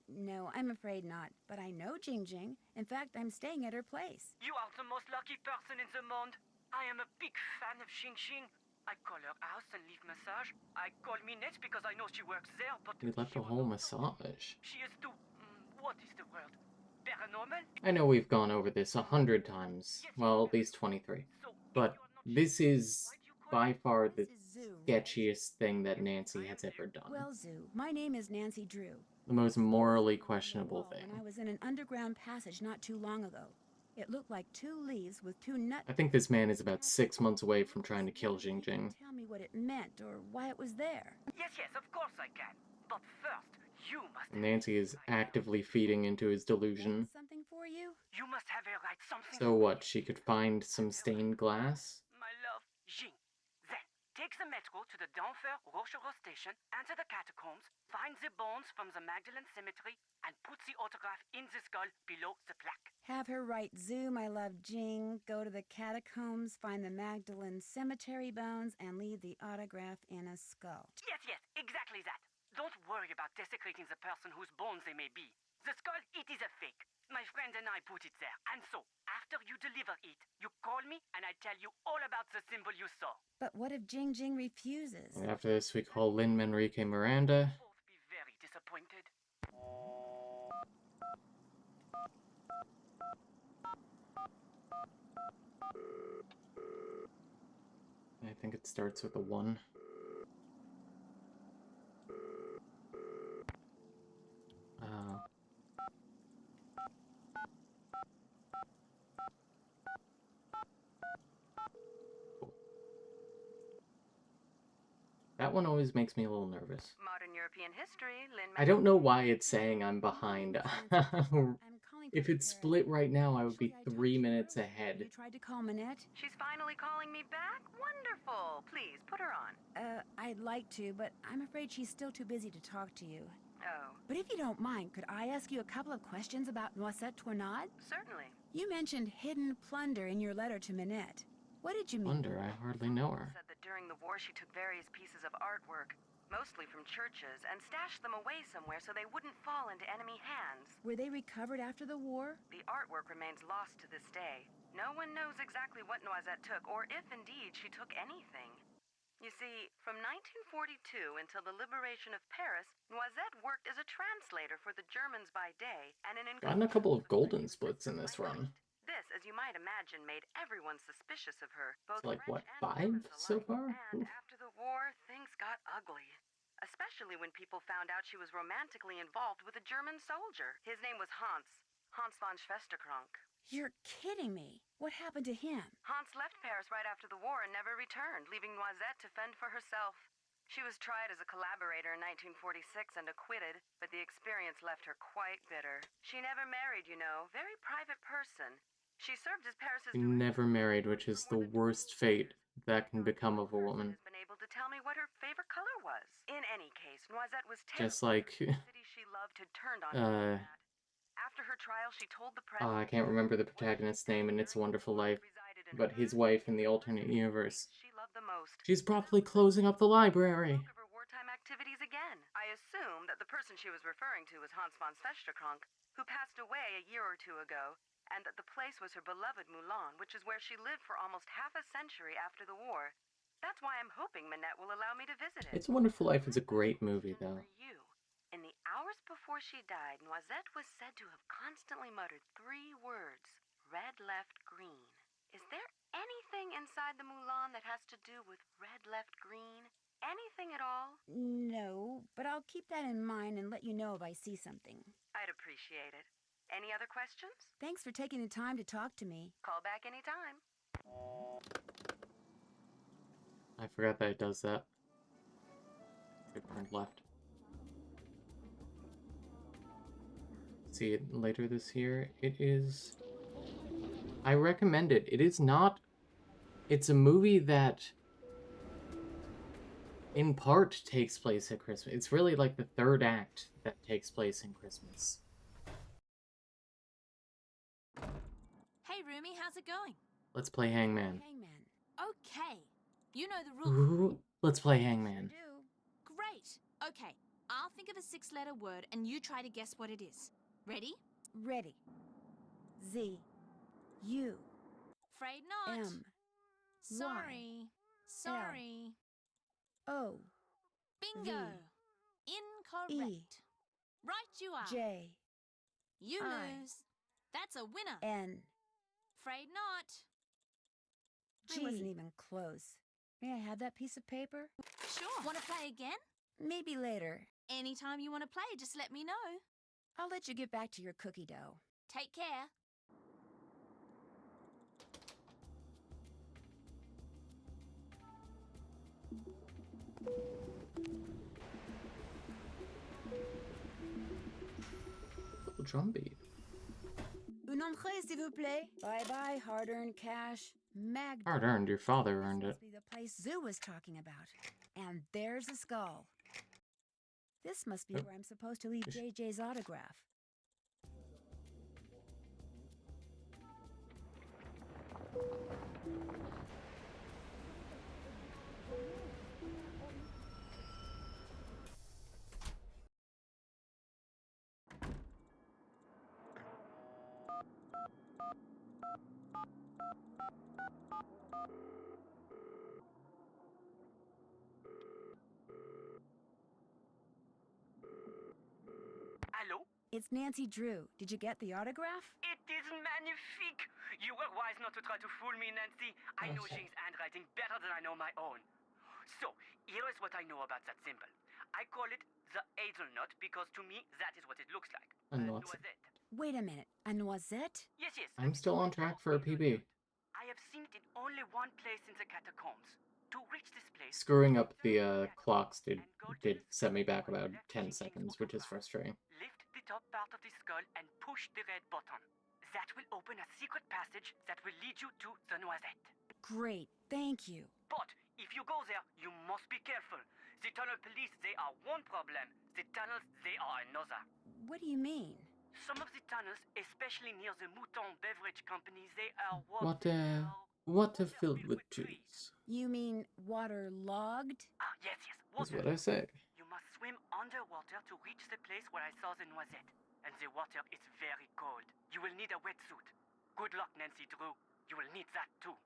No, I'm afraid not. But I know Jing Jing. In fact, I'm staying at her place. You are the most lucky person in the monde. I am a big fan of Xing Xing. I call her house and leave massage. I call minutes because I know she works there, but... We left a whole massage. She is too... what is the word? Paranormal? I know we've gone over this 100 times. Well, at least 23. But this is by far the sketchiest thing that Nancy has ever done. Well, Zoo, my name is Nancy Drew. The most morally questionable thing. And I was in an underground passage not too long ago. It looked like 2 leaves with 2 nuts. I think this man is about 6 months away from trying to kill Jing Jing. Tell me what it meant or why it was there. Yes, of course I can. But first, you must... Nancy is actively feeding into his delusion. Something for you? You must have her write something... So what, she could find some stained glass? My love, Jing. Then, take Take the metro to the Denver Rochereau station, enter the catacombs, find the bones from the Magdalene Cemetery, and put the autograph in the skull below the plaque. Have her write Zoom, I love Jing, go to the catacombs, find the Magdalene Cemetery bones, and leave the autograph in a skull. Yes, exactly that. Don't worry about desecrating the person whose bones they may be. The skull, it is a fake. My friend and I put it there. And so, after you deliver it, you call me and I tell you all about the symbol you saw. But what if Jing Jing refuses? And after this, we call Lin Manrique Miranda. Both be very disappointed. I think it starts with a 1. That one always makes me a little nervous. Modern European history, Lin. I don't know why it's saying I'm behind. If it's split right now, I would be 3 minutes ahead. You tried to call Minette? She's finally calling me back? Wonderful. Please, put her on. I'd like to, but I'm afraid she's still too busy to talk to you. Oh. But if you don't mind, could I ask you a couple of questions about Noisette Tournade? Certainly. You mentioned hidden plunder in your letter to Minette. What did you mean? Plunder? I hardly know her. Said that during the war she took various pieces of artwork, mostly from churches, and stashed them away somewhere so they wouldn't fall into enemy hands. Were they recovered after the war? The artwork remains lost to this day. No one knows exactly what Noisette took, or if indeed she took anything. You see, from 1942 until the liberation of Paris, Noisette worked as a translator for the Germans by day and an Gotten a couple of golden splits in this run. This, as you might imagine, made everyone suspicious of her. Both Like, French what, and 5 Germans so alike. far? And Oof. after the war, things got ugly. Especially when people found out she was romantically involved with a German soldier. His name was Hans von Schwesterkrank. You're kidding me. What happened to him? Hans left Paris right after the war and never returned, leaving Noisette to fend for herself. She was tried as a collaborator in 1946 and acquitted, but the experience left her quite bitter. She never married, you know. Very private person. She served as Paris's Never married, which is the worst fate that can become of a woman. has been able to tell me what her favorite color was. In any case, Noisette was Just terrible. like, The city she loved had turned on her. After her trial, she told the press. I can't remember the protagonist's name in It's a Wonderful Life, but his wife in the alternate universe. She loved the most. She's probably closing up the library. Spoke of her wartime activities again. I assume that the person she was referring to was Hans von Schwesterkrank, who passed away a year or two ago, and that the place was her beloved Moulin, which is where she lived for almost half a century after the war. That's why I'm hoping Minette will allow me to visit it. It's a Wonderful Life is a great movie, though. For you. In the hours before she died, Noisette was said to have constantly muttered 3 words: red, left, green. Is there anything inside the Moulin that has to do with red, left, green? Anything at all? No, but I'll keep that in mind and let you know if I see something. I'd appreciate it. Any other questions? Thanks for taking the time to talk to me. Call back anytime. I forgot that it does that. It turned left. See it later this year. It is... I recommend it. It is not... It's a movie that in part takes place at Christmas. It's really like the third act that takes place in Christmas. Hey, Rumi, how's it going? Let's play Hangman. Hangman. Okay. You know the rules. Ooh, let's play Hangman. Great. Okay. I'll think of a 6-letter word and you try to guess what it is. Ready? Ready. Z. U. Afraid not. M. Sorry. Sorry. O. Bingo. V. Incorrect. E. Right you are. J. You I. lose. That's a winner. N. Afraid not. I wasn't even close. May I have that piece of paper? Sure. Want to play again? Maybe later. Anytime you want to play, just let me know. I'll let you get back to your cookie dough. Take care. Little drum beat. Une entrée, s'il vous plaît. Bye-bye, hard-earned cash. Magda. Hard earned. Your father earned This it. must be the place Zoo was talking about. And there's a skull. This must be Oh. where I'm supposed to leave JJ's autograph. Hello? It's Nancy Drew. Did you get the autograph? It is magnifique! You were wise not to try to fool me, Nancy. I know Okay. Jing's handwriting better than I know my own. So, here is what I know about that symbol. I call it the hazelnut because to me that is what it looks like. A noisette. Wait a minute. A noisette? Yes, yes. I'm still on track for a PB. I have seen it in only one place in the catacombs. To reach this place, Screwing up the clocks did set me back about 10 seconds, which is frustrating. lift the top part of the skull and push the red button. That will open a secret passage that will lead you to the noisette. Great. Thank you. But if you go there, you must be careful. The tunnel police, they are one problem. The tunnels, they are another. What do you mean? Some of the tunnels, especially near the Mouton Beverage Company, they are Water filled with trees. You mean waterlogged? Ah, yes, yes, Is water. what I say. You must swim underwater to reach the place where I saw the noisette. And the water is very cold. You will need a wetsuit. Good luck, Nancy Drew. You will need that too.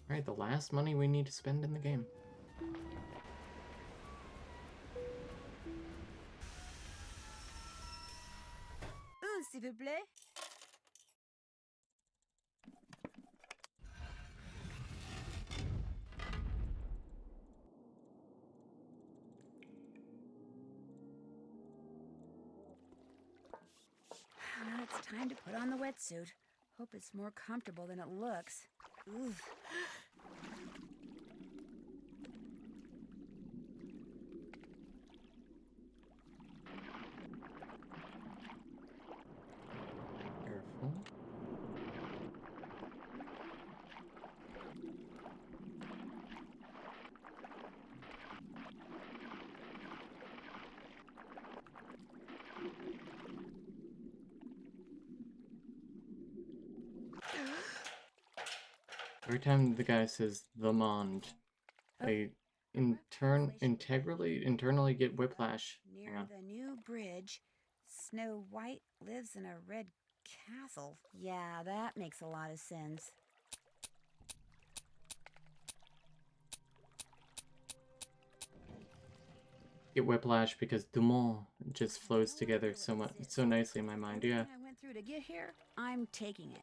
Alright, the last money we need to spend in the game. S'il vous plaît. Now it's time to put on the wetsuit. Hope it's more comfortable than it looks. Oof. Careful. Every time the guy says the Mond, I internally get whiplash. Hang Near on. the new bridge, Snow White lives in a red castle. Yeah, that makes a lot of sense. Get whiplash because Dumont just flows together so nicely in my mind. Yeah. Everything I went through to get here, I'm taking it.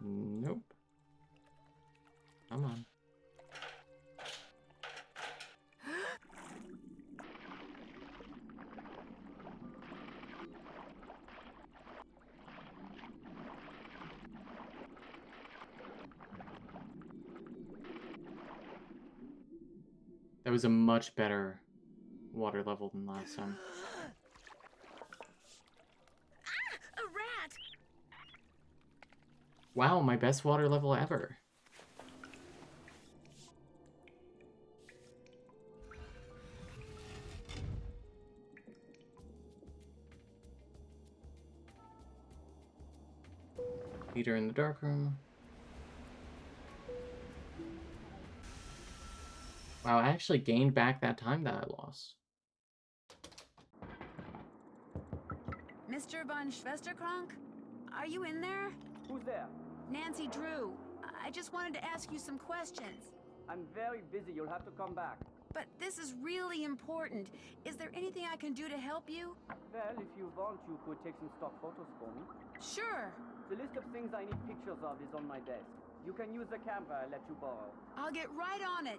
Nope. Come on. That was a much better water level than last time. A rat! Wow, my best water level ever. Peter in the dark room. Wow, I actually gained back that time that I lost. Mr. von Schwesterkrank? Are you in there? Who's there? Nancy Drew. I just wanted to ask you some questions. I'm very busy. You'll have to come back. But this is really important. Is there anything I can do to help you? Well, if you want, you could take some stock photos for me. Sure. The list of things I need pictures of is on my desk. You can use the camera I let you borrow. I'll get right on it.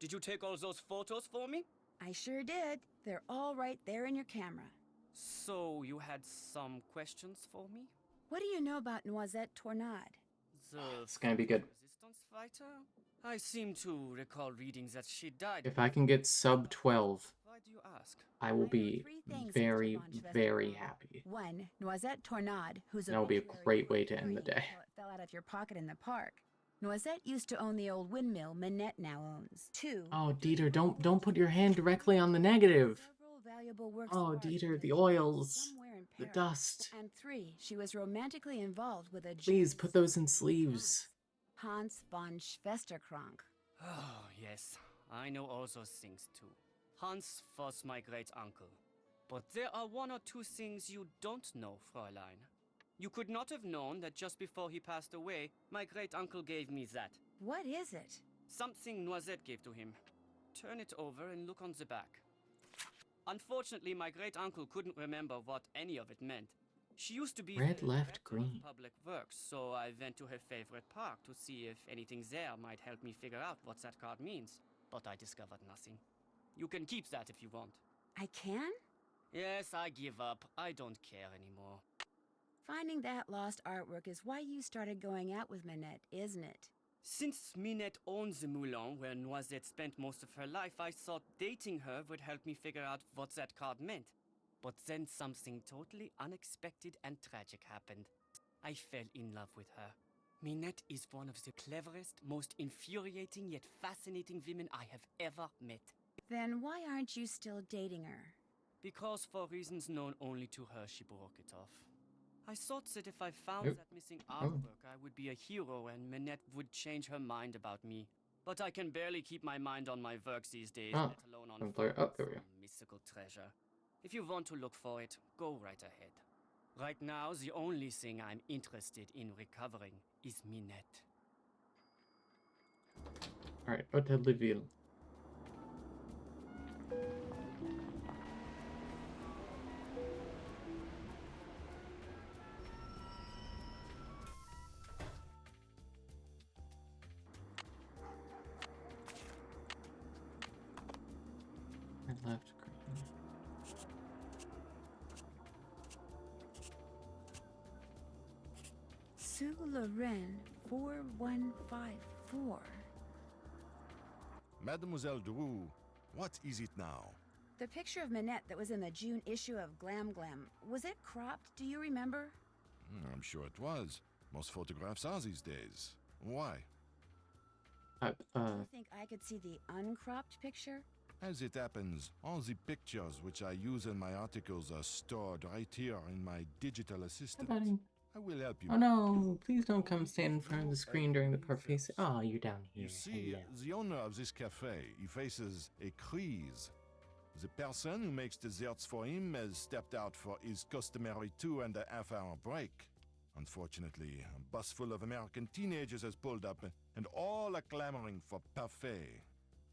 Did you take all those photos for me? I sure did. They're all right there in your camera. So, you had some questions for me? What do you know about Noisette Tornade? The It's gonna be good. resistance fighter? I seem to recall reading that she died. If I can get sub 12, Why do you ask? I will be very, very happy. 1. Noisette Tornade, whose That would be a obituary great you way weren't to end the hearing day. until it fell out of your pocket in the park. Noisette used to own the old windmill Minette now owns. 2. Oh, Dieter, don't put your hand directly on the negative. Several valuable works Oh, of art Dieter, that the she oils, somewhere in the Paris. dust. And 3. She was romantically involved with a Please genius, put those in sleeves. Hans von Schwesterkrank. Oh, yes. I know all those things too. Hans was my great uncle. But there are one or two things you don't know, Fräulein. You could not have known that just before he passed away, my great uncle gave me that. What is it? Something Noisette gave to him. Turn it over and look on the back. Unfortunately, my great uncle couldn't remember what any of it meant. She used to be Red, the left, director of green. public works, so I went to her favorite park to see if anything there might help me figure out what that card means. But I discovered nothing. You can keep that if you want. I can? Yes, I give up. I don't care anymore. Finding that lost artwork is why you started going out with Minette, isn't it? Since Minette owns the Moulin where Noisette spent most of her life, I thought dating her would help me figure out what that card meant. But then something totally unexpected and tragic happened. I fell in love with her. Minette is one of the cleverest, most infuriating yet fascinating women I have ever met. Then why aren't you still dating her? Because for reasons known only to her, she broke it off. I thought that if I found Nope. that missing artwork, I would be a hero and Minette would change her mind about me. But I can barely keep my mind on my work these days, Oh, let alone on I'm sorry. finding Oh, there we go. some mystical treasure. If you want to look for it, go right ahead. Right now, the only thing I'm interested in recovering is Minette. Alright, Hôtel-de-Ville. Red, left, green. Sue Loren 4154. Mademoiselle Drew, what is it now? The picture of Minette that was in the June issue of Glam Glam, was it cropped? Do you remember? I'm sure it was. Most photographs are these days. Why? Do you think I could see the uncropped picture? As it happens, all the pictures which I use in my articles are stored right here in my digital assistant. Buddy. I will help you. Oh no, please don't come stand in front of the screen during the parfait. Oh, you're down here. You see, Hello. the owner of this cafe, he faces a crise. The person who makes desserts for him has stepped out for his customary 2.5-hour break. Unfortunately, a bus full of American teenagers has pulled up, and all are clamoring for parfait.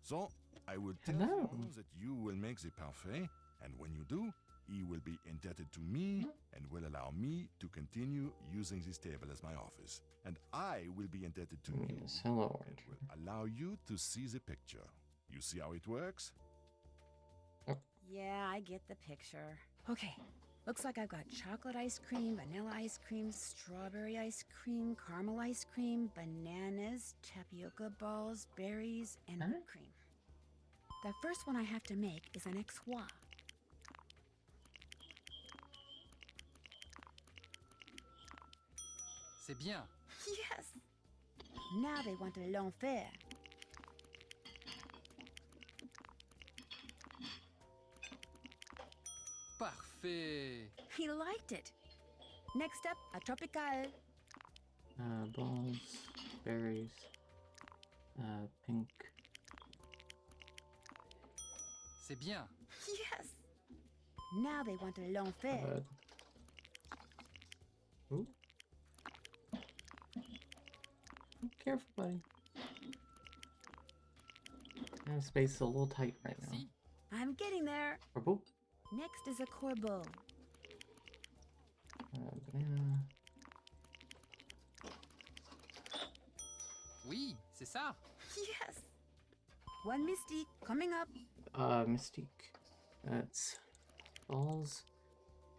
So, I will tell the Hello. owner that you will make the parfait, and when you do, he will be indebted to me and will allow me to continue using this table as my office. And I will be indebted to you Yes, hello, and Archer. will allow you to see the picture. You see how it works? Yeah, I get the picture. Okay, looks like I've got chocolate ice cream, vanilla ice cream, strawberry ice cream, caramel ice cream, bananas, tapioca balls, berries, and whipped cream. The first one I have to make is an X-Wa. C'est bien. Yes! Now they want a l'enfer. Parfait. He liked it. Next up, a tropical. Balls, berries, pink. C'est bien. Yes! Now they want a l'enfer. Ooh. Careful, buddy. Space is a little tight right now. Merci. I'm getting there. Purple. Next is a corbeau. Banana. Oui, c'est ça. Yes! One mystique coming up. Mystique. That's balls,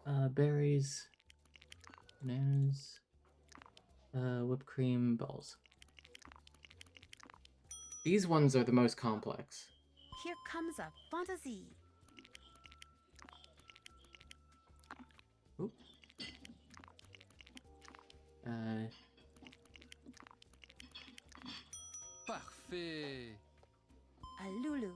Berries, bananas, whipped cream, balls. These ones are the most complex. Here comes a fantasy. Oop. Parfait. A Lulu.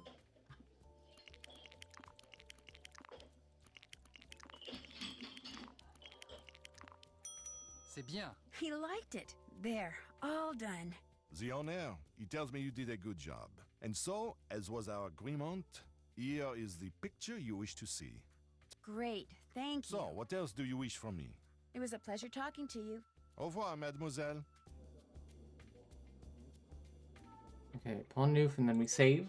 C'est bien. He liked it. There, all done. The owner, he tells me you did a good job. And so, as was our agreement, here is the picture you wish to see. Great, thank you. So, what else do you wish from me? It was a pleasure talking to you. Au revoir, mademoiselle. Okay, Pont Neuf, and then we save.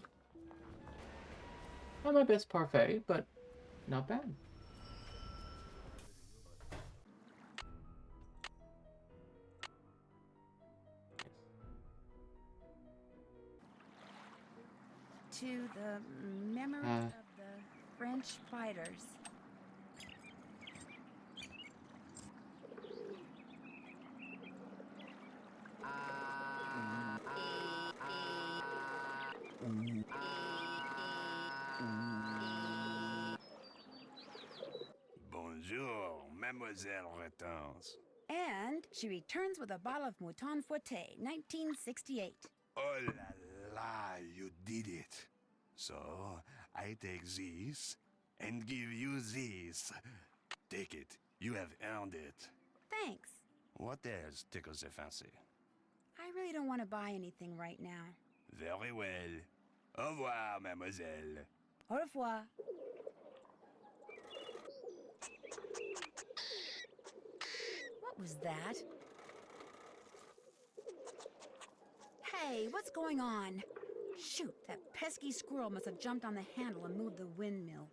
Not my best parfait, but not bad. To the memory of the French fighters. Bonjour, mademoiselle returns. And she returns with a bottle of Mouton Foueté, 1968. Oh la la, you did it. So, I take this and give you this. Take it. You have earned it. Thanks. What else tickles the fancy? I really don't want to buy anything right now. Very well. Au revoir, mademoiselle. Au revoir. What was that? Hey, what's going on? Shoot, that pesky squirrel must have jumped on the handle and moved the windmill.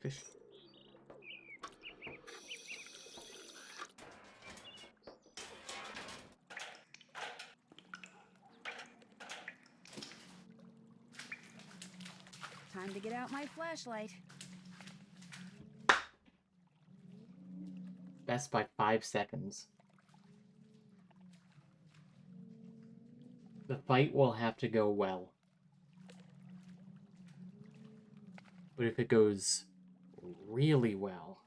Fish. Time to get out my flashlight. Best by 5 seconds. The fight will have to go well. But if it goes really well...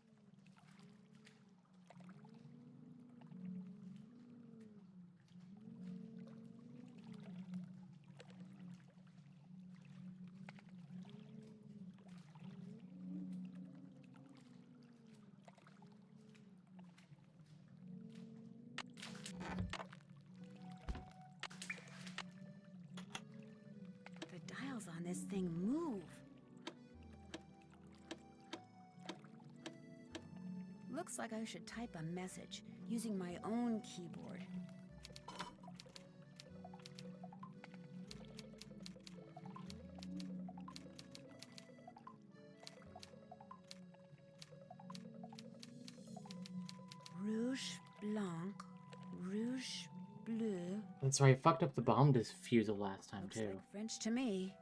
The dials on this thing move. Looks like I should type a message using my own keyboard. Rouge blanc, rouge bleu. That's right, I fucked up the bomb defusal last time, Looks too. like French to me.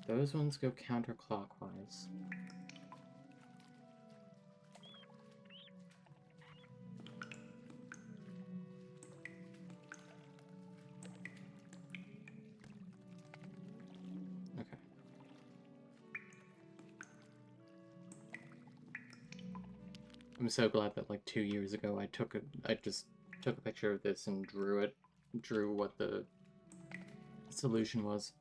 Those ones go counterclockwise. Okay. I'm so glad that like 2 years ago I just took a picture of this and drew what the solution was.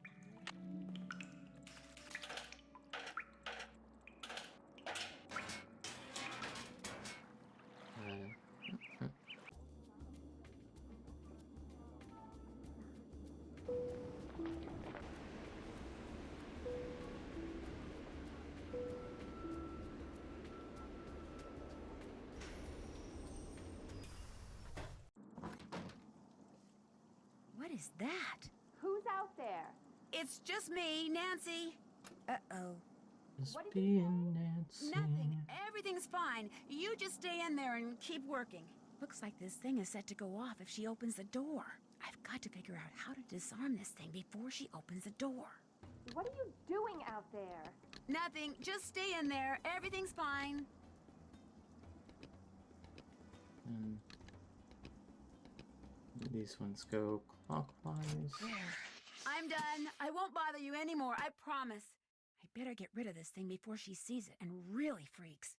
What is that? Who's out there? It's just me, Nancy. Uh-oh. Just being Nancy. Nothing. Everything's fine. You just stay in there and keep working. Looks like this thing is set to go off if she opens the door. I've got to figure out how to disarm this thing before she opens the door. What are you doing out there? Nothing. Just stay in there. Everything's fine. And these ones go clockwise. I'm done. I won't bother you anymore. I promise. I better get rid of this thing before she sees it and really freaks.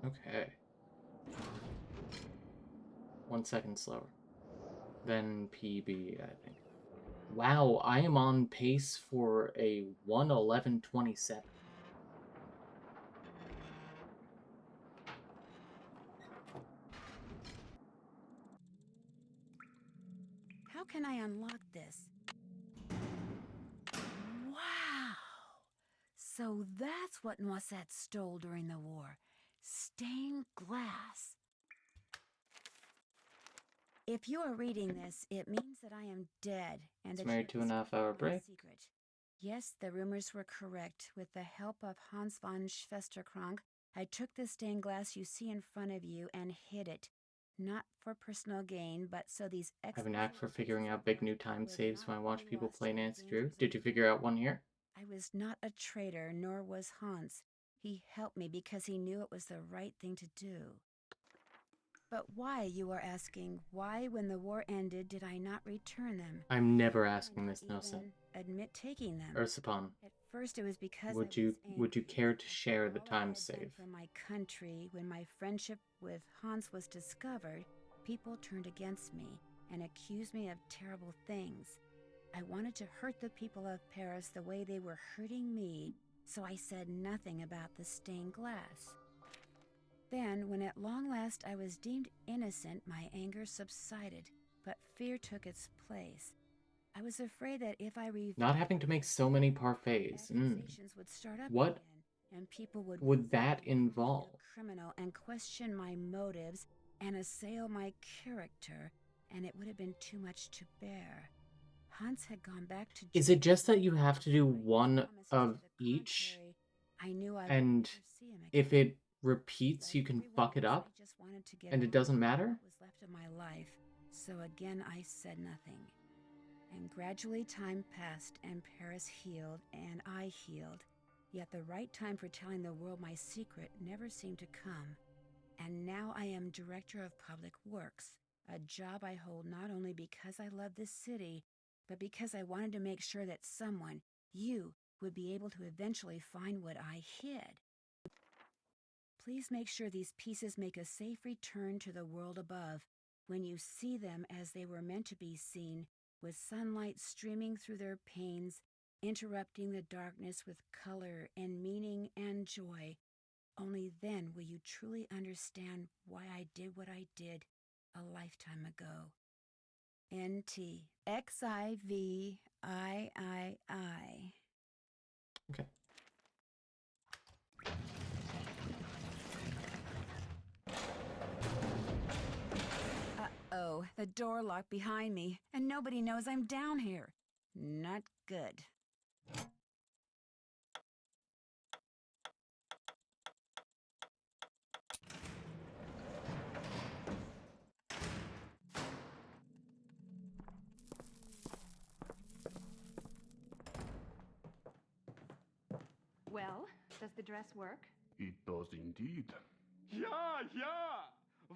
Okay. 1 second slower. Then PB, I think. Wow, I am on pace for a 1:11:27. How can I unlock this? Wow! So that's what Noisette stole during the war. Stained glass. If you are reading this, it means that I am dead and It's that married to a 2.5-hour break. Secret. Yes, the rumors were correct. With the help of Hans von Schwesterkrank, I took the stained glass you see in front of you and hid it. Not for personal gain, but so these I have a knack for figuring out big new time saves when I watch people play Nancy Drew. Did you figure out one here? I was not a traitor, nor was Hans. He helped me because he knew it was the right thing to do. But why, you are asking, why when the war ended did I not return them? I'm never asking this, Nelson. Admit taking them. Ursapon, At first it was because would you care to share the time save? For my country, when my friendship with Hans was discovered, people turned against me and accused me of terrible things. I wanted to hurt the people of Paris the way they were hurting me, so I said nothing about the stained glass. Then, when at long last I was deemed innocent, my anger subsided, but fear took its place. I was afraid that if I Not having to make so many parfaits. accusations would start up What again, and people would that involve? Criminal and question my motives and assail my character, and it would have been too much to bear. Hans had gone back to. Is it just that you have to do one of each? I knew I and if it repeats, you can fuck it up, and it doesn't matter? What was left of my life, so again I said nothing. And gradually time passed, and Paris healed, and I healed. Yet the right time for telling the world my secret never seemed to come. And now I am Director of Public Works, a job I hold not only because I love this city, but because I wanted to make sure that someone, you, would be able to eventually find what I hid. Please make sure these pieces make a safe return to the world above, when you see them as they were meant to be seen, with sunlight streaming through their panes, interrupting the darkness with color and meaning and joy. Only then will you truly understand why I did what I did a lifetime ago. N.T. X-I-V-I-I-I. Okay. Uh-oh, the door locked behind me, and nobody knows I'm down here. Not good. Well, does the dress work? It does indeed. Yeah!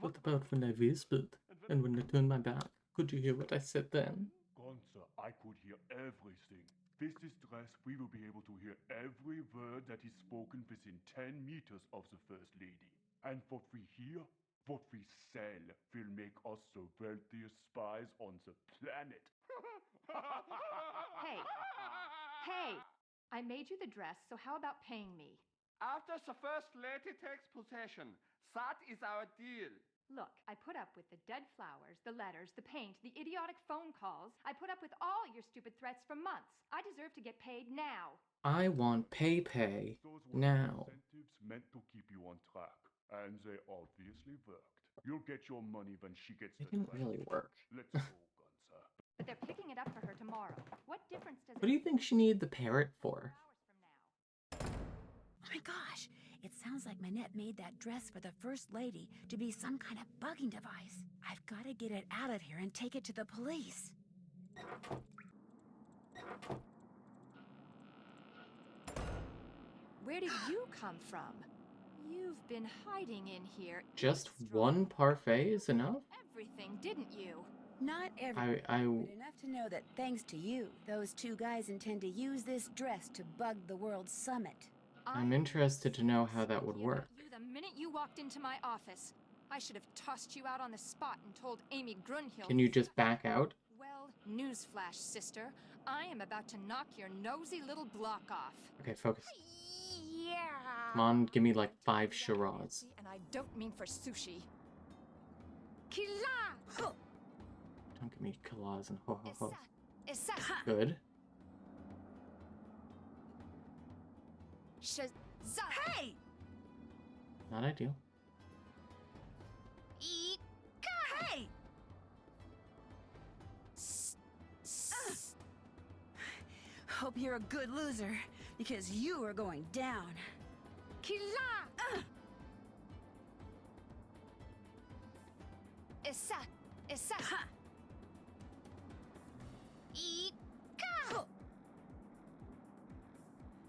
What about when I whispered, and when I turned my back? Could you hear what I said then? Gonza, I could hear everything. With this dress, we will be able to hear every word that is spoken within 10 meters of the First Lady. And what we hear, what we sell, will make us the wealthiest spies on the planet. Hey! I made you the dress, so how about paying me? After the First Lady takes possession, that is our deal. Look, I put up with the dead flowers, the letters, the paint, the idiotic phone calls. I put up with all your stupid threats for months. I deserve to get paid now. I want pay Those were now. incentives meant to keep you on track, and they obviously worked. You'll get your money when she gets It the didn't trash. really work. Let's go, Gunza. But they're picking it up for her tomorrow. What difference does What do you think she needed the parrot for? Oh my gosh, it sounds like Manette made that dress for the First Lady to be some kind of bugging device. I've got to get it out of here and take it to the police. Where did you come from? You've been hiding in here. Just one parfait is enough? Everything, didn't you? Not everything, but enough to know that thanks to you, those two guys intend to use this dress to bug the World Summit. I'm interested to know how that would work. You the minute you walked into my office. I should have tossed you out on the spot and told Amy Grunhill. Can you just back out? Well, newsflash, sister. I am about to knock your nosy little block off. Okay, focus. Yeah. Come on, give me like 5 charades. And I don't mean for sushi. Kila! Don't give me kalas and ho ho ho. Issa. Good. Hey! Not ideal. Hey! Hope you're a good loser, because you are going down. Kila! Issa. Issa. Ika!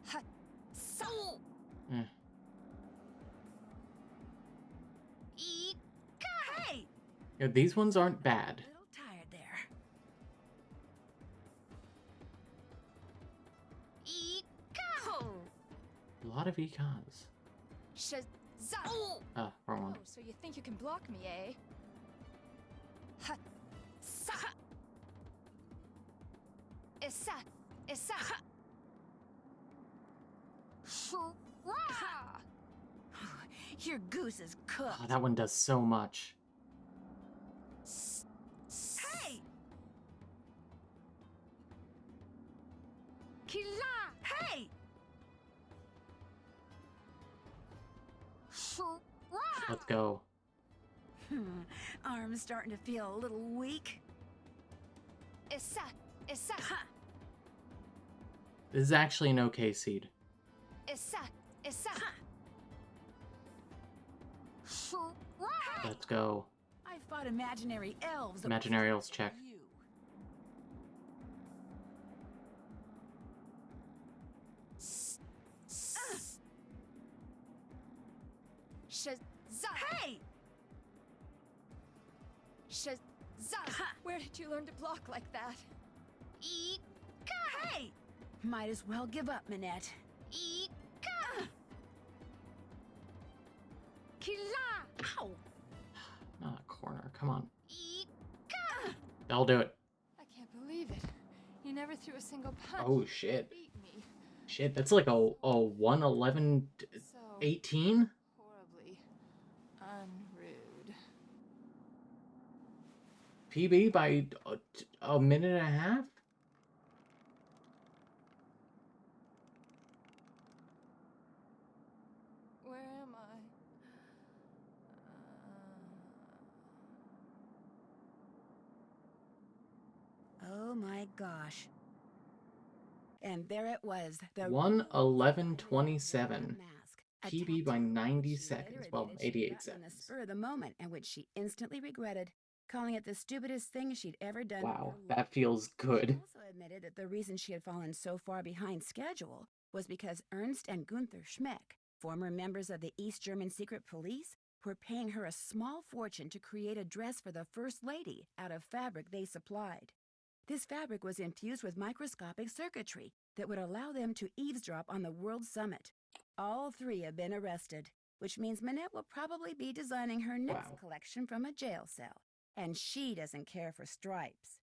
Ha. So. Eh. Hey! Yeah, these ones aren't bad. A little tired there. A lot of econs. Ah, wrong one. Oh, so you think you can block me, eh? Ha. Sa. Issa. Issa. Shura. Your goose is cooked. Oh, that one does so much. Hey! Kila. Hey! Shura. Let's go. Arm's starting to feel a little weak. Issa. Issa. This is actually an okay seed. Issa. Issa. Shura. Let's go. I fought imaginary elves. Imaginary elves check. Hey! Where did you learn to block like that? Hey! Might as well give up, Manette. Kila! Ow! Not a corner. Come on. I'll do it. I can't believe it. You never threw a single punch. Oh, shit. Beat me. Shit, that's like a 111 So 18? horribly unrude. PB by a minute and a half? Where am I? Oh my gosh. And there it was. The 1:11:27. mask. PB by 90 She later seconds. Well, admitted she'd 88 gotten on the seconds. spur of the moment, and which she instantly regretted, calling it the stupidest thing she'd ever done. in Wow, her life. that feels She good. also admitted that the reason she had fallen so far behind schedule was because Ernst and Gunther Schmeck, former members of the East German secret police, were paying her a small fortune to create a dress for the First Lady out of fabric they supplied. This fabric was infused with microscopic circuitry that would allow them to eavesdrop on the World Summit. All three have been arrested, which means Manette will probably be designing her next Wow. collection from a jail cell, and she doesn't care for stripes.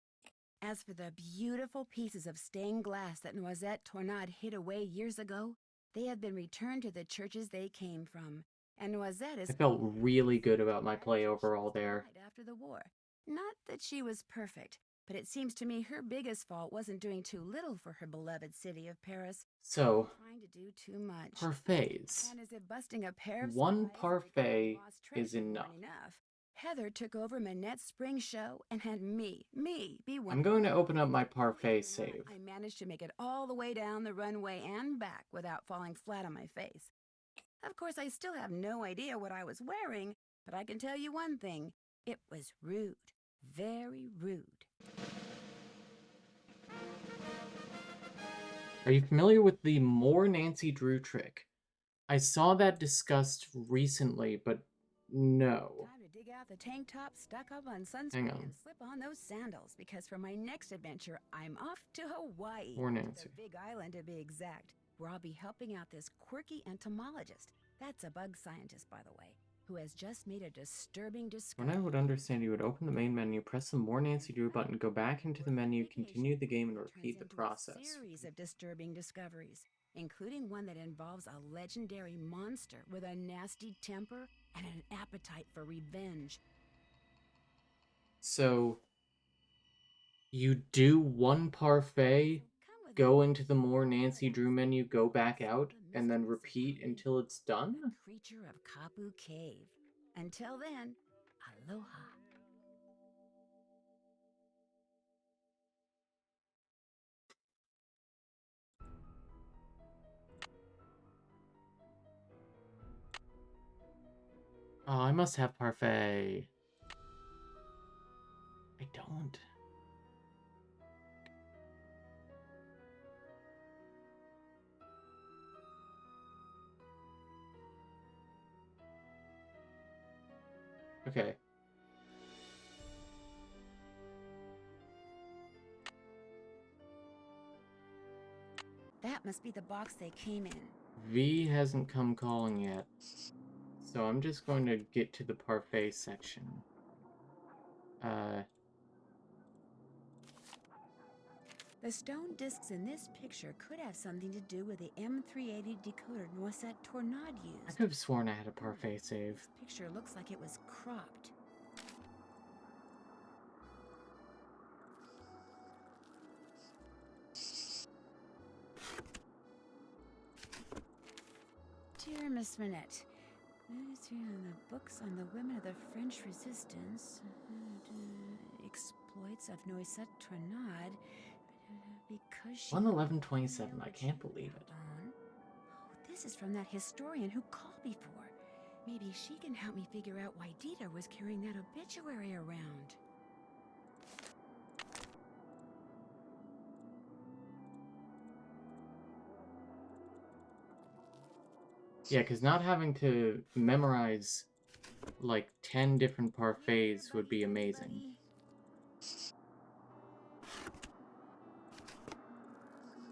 As for the beautiful pieces of stained glass that Noisette Tornade hid away years ago, they have been returned to the churches they came from, And Noisette is I felt really good about my play overall there. after the war. Not that she was perfect, but it seems to me her biggest fault wasn't doing too little for her beloved city of Paris. So, Trying to do too much. parfaits. And as if busting a pair of One spies or recovering parfait lost is treasure enough. weren't enough. Heather took over Manette's spring show and had me, be one. I'm going to open up my parfait save. I managed to make it all the way down the runway and back without falling flat on my face. Of course, I still have no idea what I was wearing, but I can tell you one thing. It was rude. Very rude. Are you familiar with the More Nancy Drew trick? I saw that discussed recently, but no. Time to dig out the tank top, stuck up on Hang sunscreen, on. and slip on those sandals, because for my next adventure, I'm off to Hawaii. More Nancy. The Big Island, to be exact, where I'll be helping out this quirky entomologist. That's a bug scientist, by the way, who has just made a disturbing discovery. When I would understand, you would open the main menu, press the More Nancy Drew button, go back into the menu, continue the game, and repeat the process. A series of disturbing discoveries, including one that involves a legendary monster with a nasty temper and an appetite for revenge. So, you do one parfait, go into the More Nancy Drew menu, go back out, and then repeat until it's done? Creature of Kapu Cave. Until then, aloha. Oh, I must have parfait. I don't. Okay. That must be the box they came in. V hasn't come calling yet. So I'm just going to get to the parfait section. The stone discs in this picture could have something to do with the M380 decoder Noisette Tornade used. I could have sworn I had a parfait save. This picture looks like it was cropped. Dear Miss Manette, through the books on the women of the French Resistance, exploits of Noisette Tornade, because she... 11127, I can't believe it. Oh, this is from that historian who called before. Maybe she can help me figure out why Dita was carrying that obituary around. Yeah, because not having to memorize like 10 different parfaits would be amazing.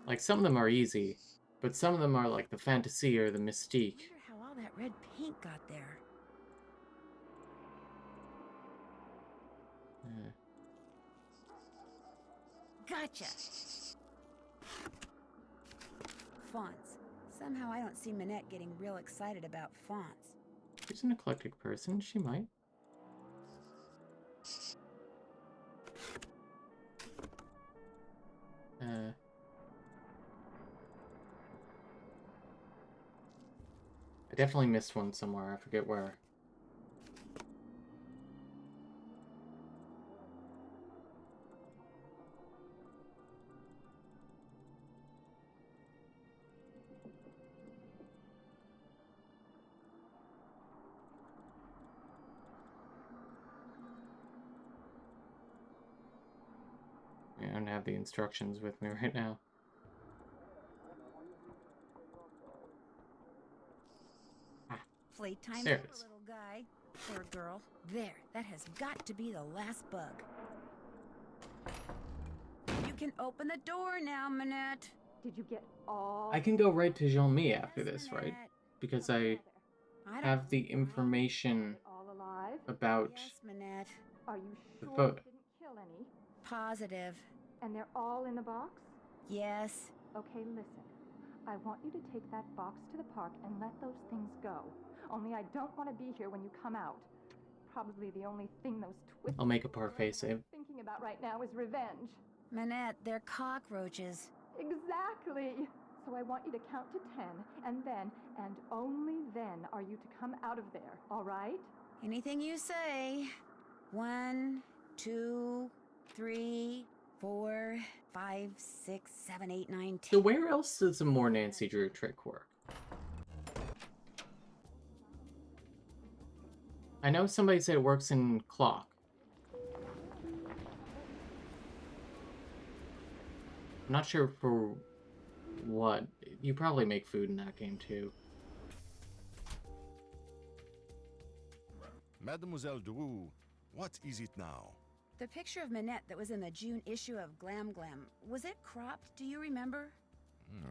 Like, some of them are easy, but some of them are like the fantasy or the mystique. I wonder how all that red paint got there. Gotcha! Fonts. Somehow I don't see Manette getting real excited about fonts. She's an eclectic person, she might. I definitely missed one somewhere, I forget where. Yeah, I don't have the instructions with me right now. Playtime There over, it is. little guy. Or girl. There, that has got to be the last bug. You can open the door now, Manette. Did you get all... I can go right to Jean-Mi after this, right? Because I have the information all alive? about Yes, Manette. Are you the sure photo. you didn't kill any? Positive. And they're all in the box? Yes. Okay, listen. I want you to take that box to the park and let those things go. Only I don't want to be here when you come out. Probably the only thing those twisted I'll make a parfait save. thinking about right now is revenge. Manette, they're cockroaches. Exactly. So I want you to count to 10, and then, and only then, are you to come out of there, all right? Anything you say. 1, 2, 3, 4, 5, 6, 7, 8, 9, 10. So where else does a more Nancy Drew trick work? I know somebody said it works in Clock. I'm not sure for what. You probably make food in that game too. Mademoiselle Drew, what is it now? The picture of Manette that was in the June issue of Glam Glam, was it cropped? Do you remember?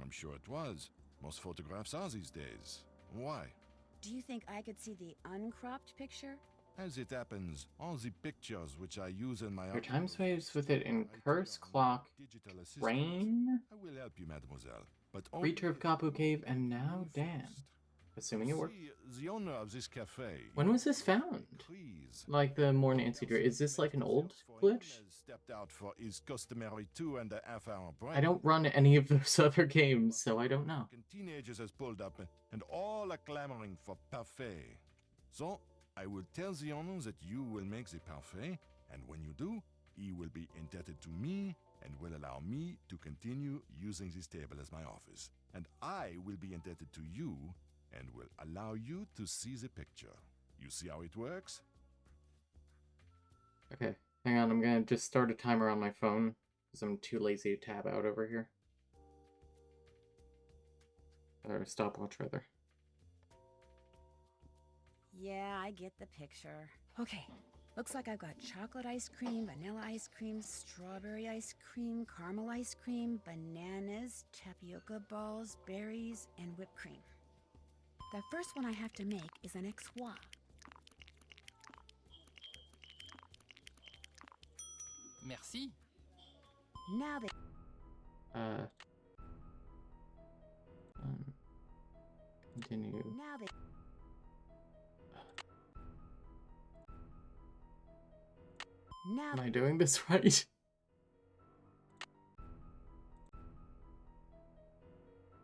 I'm sure it was. Most photographs are these days. Why? Do you think I could see the uncropped picture? As it happens, all the pictures which I use in my Your time saves with it in Curse, Clock, Rain, I will help you, mademoiselle. But only Reacher of Kapu Cave, and now Dan. Assuming it worked. the owner of this cafe. When was this found? Please. Like the more Nancy Drew. Is this like an old glitch? Stepped out for his customary 2.5-hour break. I don't run any of those other games, so I don't know. Teenagers has pulled up, and all are clamoring for parfait. So I will tell the owner that you will make the parfait, and when you do, he will be indebted to me and will allow me to continue using this table as my office. And I will be indebted to you and will allow you to see the picture. You see how it works? Okay, hang on, I'm gonna just start a timer on my phone, because I'm too lazy to tab out over here. Or stopwatch, rather. Yeah, I get the picture. Okay, looks like I've got chocolate ice cream, vanilla ice cream, strawberry ice cream, caramel ice cream, bananas, tapioca balls, berries, and whipped cream. The first one I have to make is an XY. Merci. Now they... Continue. Now they... Now... Am I doing this right?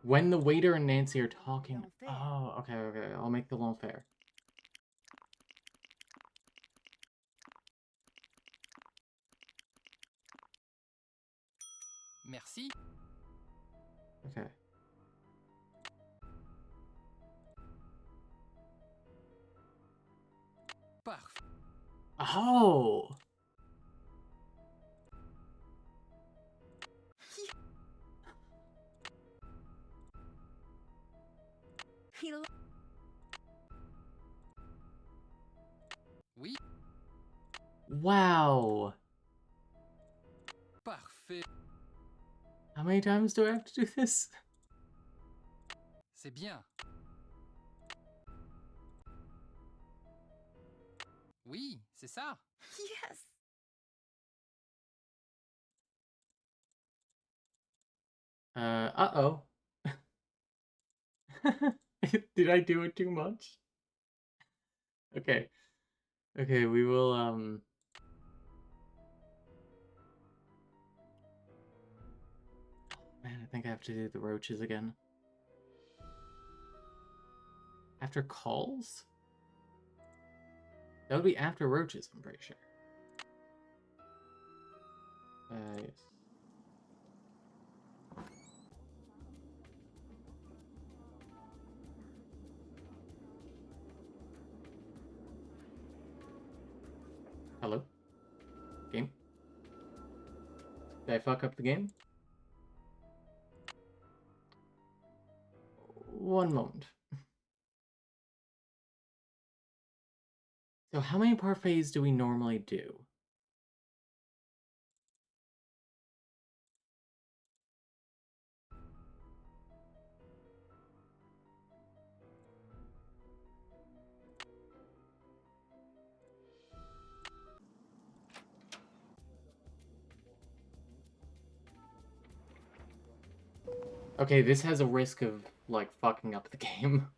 When the waiter and Nancy are talking. Oh, okay, okay. I'll make the long fair. Merci. Okay. Parfait. Oh! Oui. Wow! Parfait. How many times do I have to do this? C'est bien. Oui, c'est ça. Yes! Uh-oh. Did I do it too much? Okay. Okay, we will, Man, I think I have to do the roaches again. After calls? That would be after roaches, I'm pretty sure. Yes. Hello? Game? Did I fuck up the game? One moment. So how many parfaits do we normally do? Okay, this has a risk of, like, fucking up the game.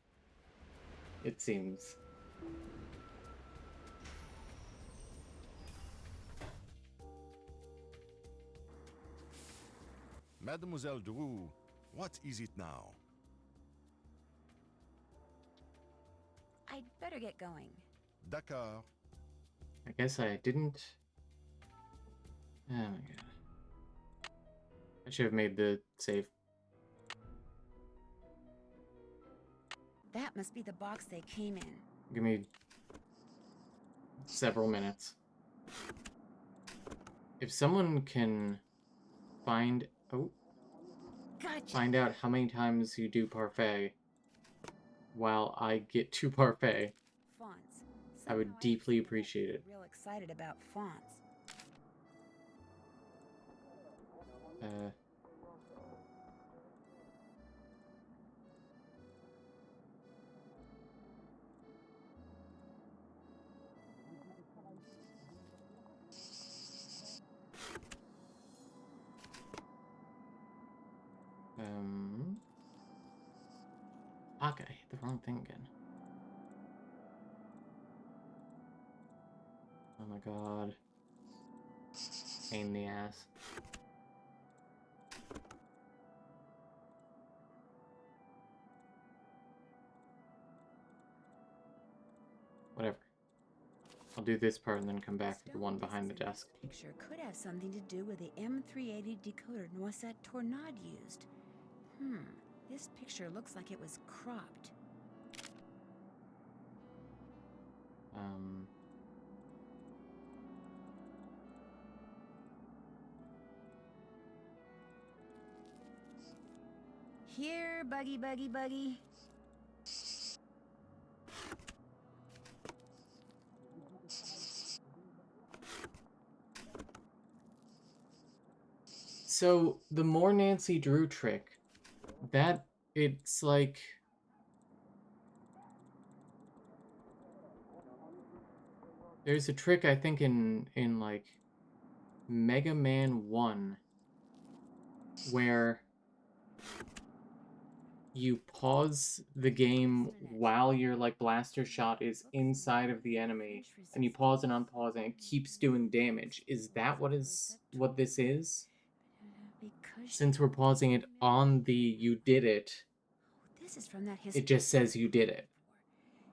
It seems. Mademoiselle Drew, what is it now? I'd better get going. D'accord. I guess I didn't... Oh my god. I should have made the save. That must be the box they came in. Give me several minutes. If someone can find... Oh. Gotcha. Find out how many times you do parfait while I get to parfait, Fonts. I would deeply appreciate it. Real excited about fonts. Okay, the wrong thing again. Oh my god. Pain in the ass. Whatever. I'll do this part and then come back to the one behind the desk. Picture could have something to do with the M380 decoder Noisette Tornade used. This picture looks like it was cropped. Here, buggy, buggy, buggy. So, the more Nancy Drew trick, that, it's like... There's a trick, I think, in like, Mega Man 1, where you pause the game while your, like, blaster shot is inside of the enemy, and you pause and unpause, and it keeps doing damage. Is that what this is? Since we're pausing it on the you did it, This is from that it just says you did it.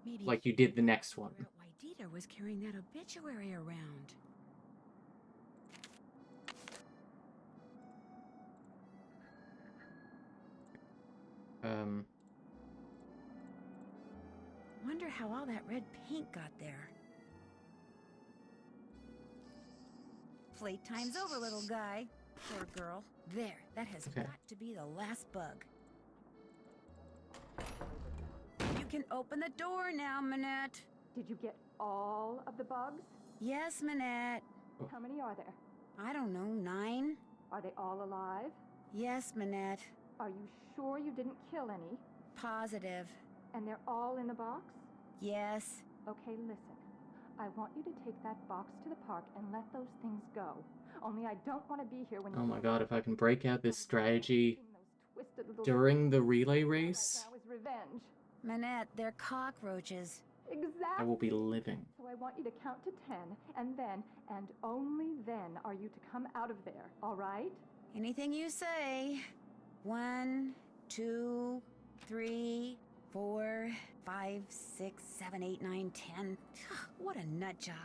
Maybe Like you did the next one. why Dieter was carrying that obituary around. Wonder how all that red paint got there. Playtime's over, little guy. Poor girl. There, that has got to be the last bug. You can open the door now, Manette. Did you get all of the bugs? Yes, Manette. How many are there? I don't know, 9? Are they all alive? Yes, Manette. Are you sure you didn't kill any? Positive. And they're all in the box? Yes. Okay, listen. I want you to take that box to the park and let those things go. Only I don't want to be here when you... Oh my god, if I can break out this strategy during the relay race, That was revenge. Manette, they're cockroaches. Exactly. I will be living. So I want you to count to 10, and then, and only then, are you to come out of there, all right? Anything you say. 1, 2, 3, 4, 5, 6, 7, 8, 9, 10. What a nut job.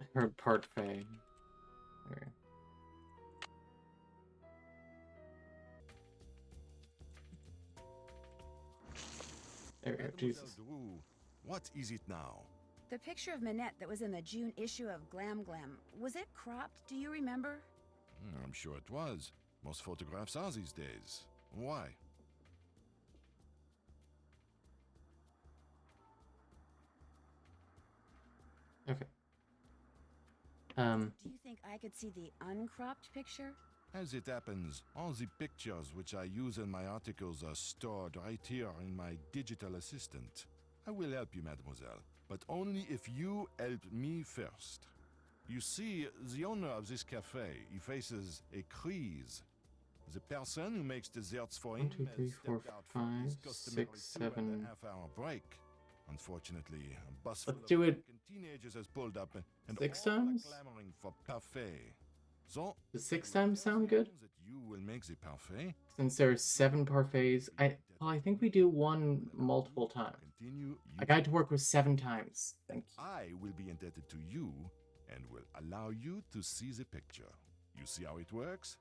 I heard parfait. Okay. There we go, Jesus. Drew, what is it now? The picture of Manette that was in the June issue of Glam Glam, was it cropped? Do you remember? I'm sure it was. Most photographs are these days. Why? Okay. Do you think I could see the uncropped picture? As it happens, all the pictures which I use in my articles are stored right here in my digital assistant. I will help you, mademoiselle, but only if you help me first. You see, the owner of this cafe, he faces a crise. The person who makes desserts for 1, him 2, 3, has 4, stepped out from his 5, customary 6, 2.5 7. hour break. Unfortunately, a bus Let's full of do it American teenagers has pulled up, and 6 all are times? clamoring for parfait. So, Does I 6 will times tell sound the good? owner that you will make the parfait. Since there's 7 parfaits, I think we do one multiple time. Continue. I got to work with 7 times. Thank you. I will be indebted to you and will allow you to see the picture. You see how it works?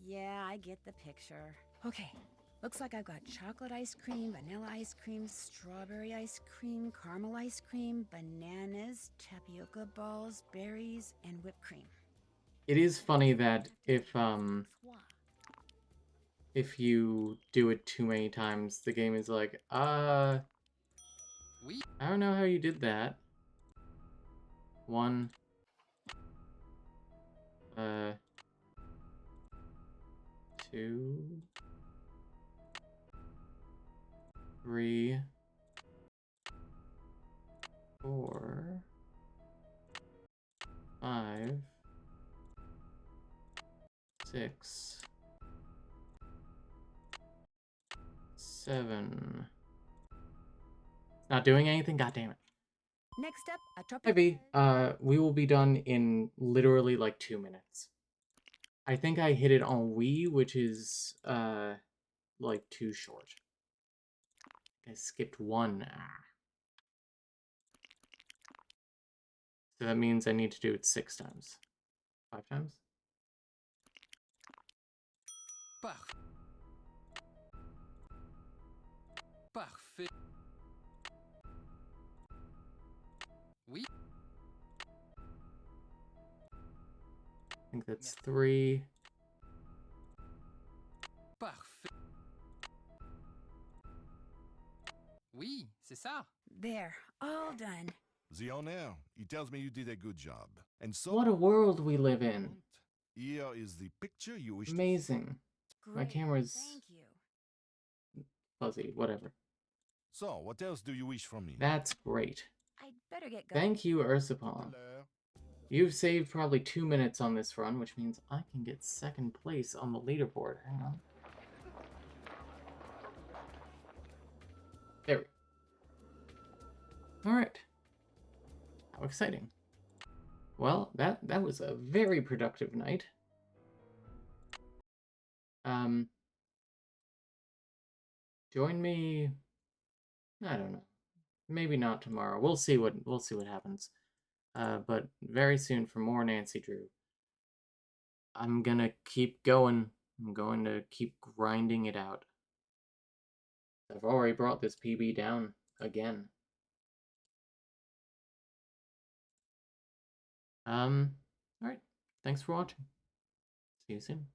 Yeah, I get the picture. Okay, looks like I've got chocolate ice cream, vanilla ice cream, strawberry ice cream, caramel ice cream, bananas, tapioca balls, berries, and whipped cream. It is funny that if you do it too many times, the game is like, I don't know how you did that. 1, 2, 3, 4, 5, 6, 7. Not doing anything? God damn it. Next up, a top. Heavy. We will be done in literally like 2 minutes. I think I hit it on Wii, which is like too short. I skipped 1. So that means I need to do it 6 times. 5 times? Parfait. Parfait. Oui. I think that's 3. Parfait. Oui, c'est ça. There, all done. The owner, he tells me you did a good job. And so, What a world we live in. here is the picture you wish to see. Amazing. My Great, camera's thank you. fuzzy, whatever. So, what else do you wish from me? That's great. I'd better get going. Thank you, Ursapon. You've saved probably 2 minutes on this run, which means I can get 2nd place on the leaderboard. Hang on. There we go. Alright. How exciting. Well, that was a very productive night. Join me. I don't know. Maybe not tomorrow. We'll see what happens. But very soon for more Nancy Drew. I'm gonna keep going. I'm going to keep grinding it out. I've already brought this PB down again. Alright. Thanks for watching. See you soon.